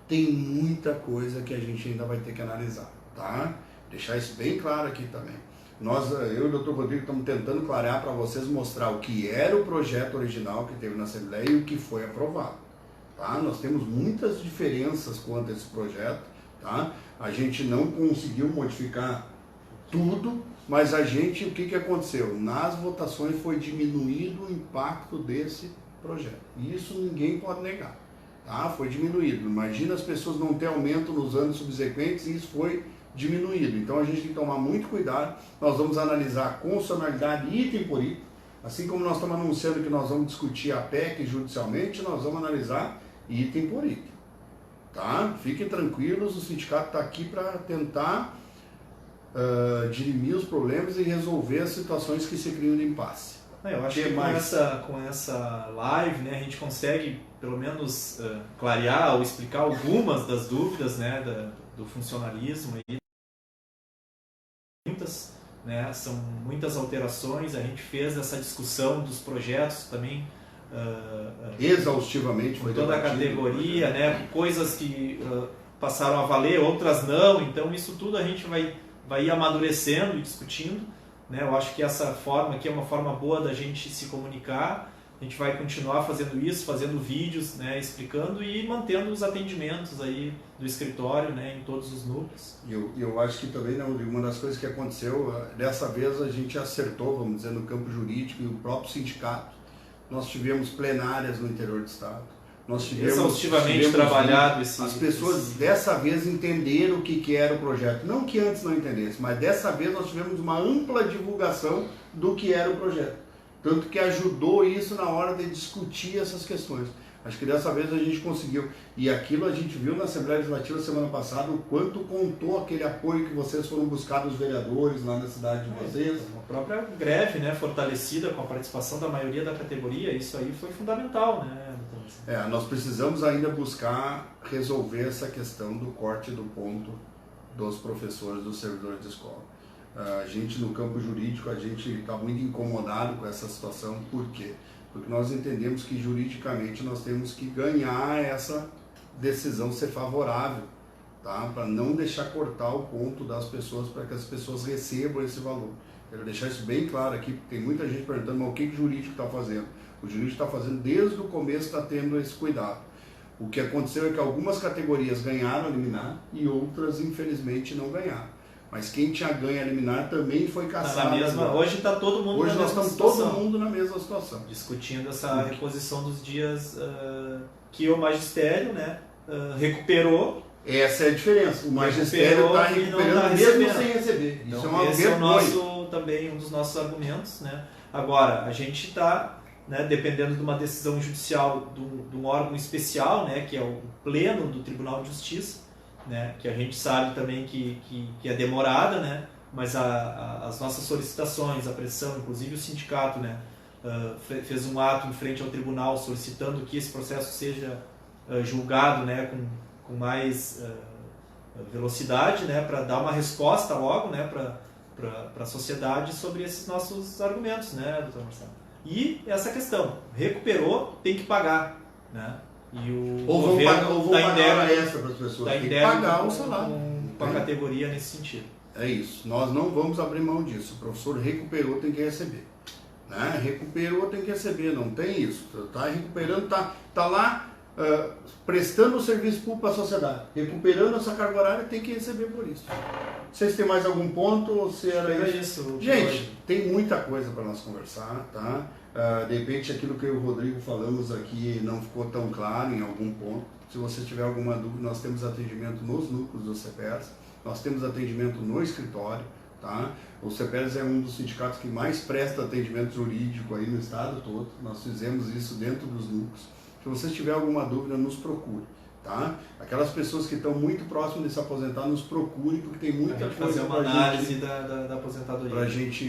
Tem muita coisa que a gente ainda vai ter que analisar. Tá? Deixar isso bem claro aqui também. Eu e o Dr. Rodrigo estamos tentando clarear para vocês, mostrar o que era o projeto original que teve na Assembleia e o que foi aprovado. Tá? Nós temos muitas diferenças quanto a esse projeto. Tá? A gente não conseguiu modificar tudo, mas o que aconteceu? Nas votações foi diminuído o impacto desse projeto. Isso ninguém pode negar. Tá? Foi diminuído. Imagina as pessoas não ter aumento nos anos subsequentes e isso foi diminuído. Então a gente tem que tomar muito cuidado. Nós vamos analisar a constitucionalidade item por item. Assim como nós estamos anunciando que nós vamos discutir a PEC judicialmente, nós vamos analisar item por item. Tá? Fiquem tranquilos, o sindicato está aqui para tentar dirimir os problemas e resolver as situações que se criam de impasse. Eu acho que com essa live, né, a gente consegue pelo menos clarear ou explicar algumas das dúvidas, né, do funcionalismo. São muitas alterações, a gente fez essa discussão dos projetos também exaustivamente, com toda a categoria, né, coisas que passaram a valer, outras não, então isso tudo a gente vai ir amadurecendo e discutindo, né? Eu acho que essa forma aqui é uma forma boa da gente se comunicar. A gente vai continuar fazendo isso, fazendo vídeos, né, explicando e mantendo os atendimentos aí do escritório, né, em todos os núcleos. Eu acho que também, né, uma das coisas que aconteceu, dessa vez a gente acertou, vamos dizer, no campo jurídico e o próprio sindicato. Nós tivemos plenárias no interior do estado. Nós tivemos exaustivamente trabalhado as pessoas dessa vez entenderam o que era o projeto. Não que antes não entendessem, mas dessa vez nós tivemos uma ampla divulgação do que era o projeto. Tanto que ajudou isso na hora de discutir essas questões. Acho que dessa vez a gente conseguiu. E aquilo a gente viu na Assembleia Legislativa semana passada, o quanto contou aquele apoio que vocês foram buscar dos vereadores lá na cidade de vocês. A própria greve, né, fortalecida com a participação da maioria da categoria, isso aí foi fundamental, né? Nós precisamos ainda buscar resolver essa questão do corte do ponto dos professores, dos servidores de escola. A gente no campo jurídico, a gente está muito incomodado com essa situação. Por quê? Porque nós entendemos que juridicamente nós temos que ganhar essa decisão ser favorável, tá? Para não deixar cortar o ponto das pessoas, para que as pessoas recebam esse valor. Quero deixar isso bem claro aqui, porque tem muita gente perguntando, mas o que o jurídico está fazendo? O jurídico está fazendo desde o começo, está tendo esse cuidado. O que aconteceu é que algumas categorias ganharam a liminar e outras, infelizmente, não ganharam. Mas quem tinha ganho a liminar também foi caçado. Hoje está todo mundo hoje na mesma situação. Hoje nós estamos todo mundo na mesma situação. Discutindo essa reposição dos dias que o magistério, né, recuperou. Essa é a diferença. O magistério está recuperando mesmo sem receber. Então, isso é uma esse vergonha. também um dos nossos argumentos. Né? Agora, a gente está, né, dependendo de uma decisão judicial de um órgão especial, né, que é o Pleno do Tribunal de Justiça, né, que a gente sabe também que é demorada, né, mas as nossas solicitações, a pressão, inclusive o sindicato, né, fez um ato em frente ao tribunal solicitando que esse processo seja julgado, né, com mais velocidade, né, para dar uma resposta logo, né, para a sociedade sobre esses nossos argumentos, né, doutor Marcelo? E essa questão, recuperou, tem que pagar, né? E o ou vão pagar extra para as pessoas, tem que pagar o salário. Com a categoria nesse sentido. É isso, nós não vamos abrir mão disso. O professor recuperou, tem que receber. né? Recuperou, tem que receber, não tem isso. Está recuperando, tá lá prestando o serviço público para a sociedade, recuperando essa carga horária, tem que receber por isso. Vocês têm mais algum ponto? Ou se era isso? Gente, tem muita coisa para nós conversar, tá? De repente aquilo que eu e o Rodrigo falamos aqui não ficou tão claro em algum ponto. Se você tiver alguma dúvida, nós temos atendimento nos núcleos do CEPERS, nós temos atendimento no escritório, tá? O CEPERS é um dos sindicatos que mais presta atendimento jurídico aí no estado todo, nós fizemos isso dentro dos núcleos. Se você tiver alguma dúvida, nos procure, tá? Aquelas pessoas que estão muito próximas de se aposentar, nos procure, porque tem muita coisa fazer uma análise da aposentadoria.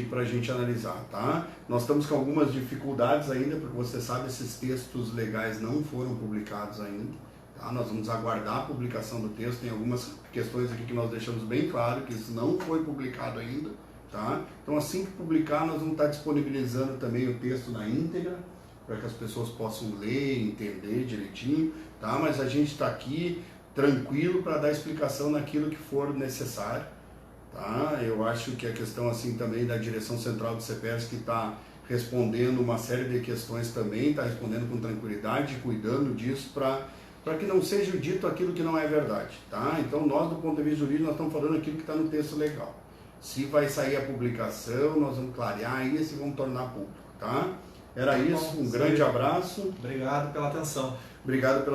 Pra gente analisar, tá? Nós estamos com algumas dificuldades ainda, porque você sabe, esses textos legais não foram publicados ainda, tá? Nós vamos aguardar a publicação do texto, tem algumas questões aqui que nós deixamos bem claro, que isso não foi publicado ainda, tá? Então assim que publicar, nós vamos estar disponibilizando também o texto na íntegra, para que as pessoas possam ler, entender direitinho, tá? Mas a gente está aqui tranquilo para dar explicação naquilo que for necessário, tá? Eu acho que a questão assim também da direção central do CEPERS, que está respondendo uma série de questões também, está respondendo com tranquilidade, cuidando disso para que não seja dito aquilo que não é verdade, tá? Então nós, do ponto de vista jurídico, nós estamos falando aquilo que está no texto legal. Se vai sair a publicação, nós vamos clarear isso e vamos tornar público, tá? Era isso, um grande abraço. Obrigado pela atenção. Obrigado pela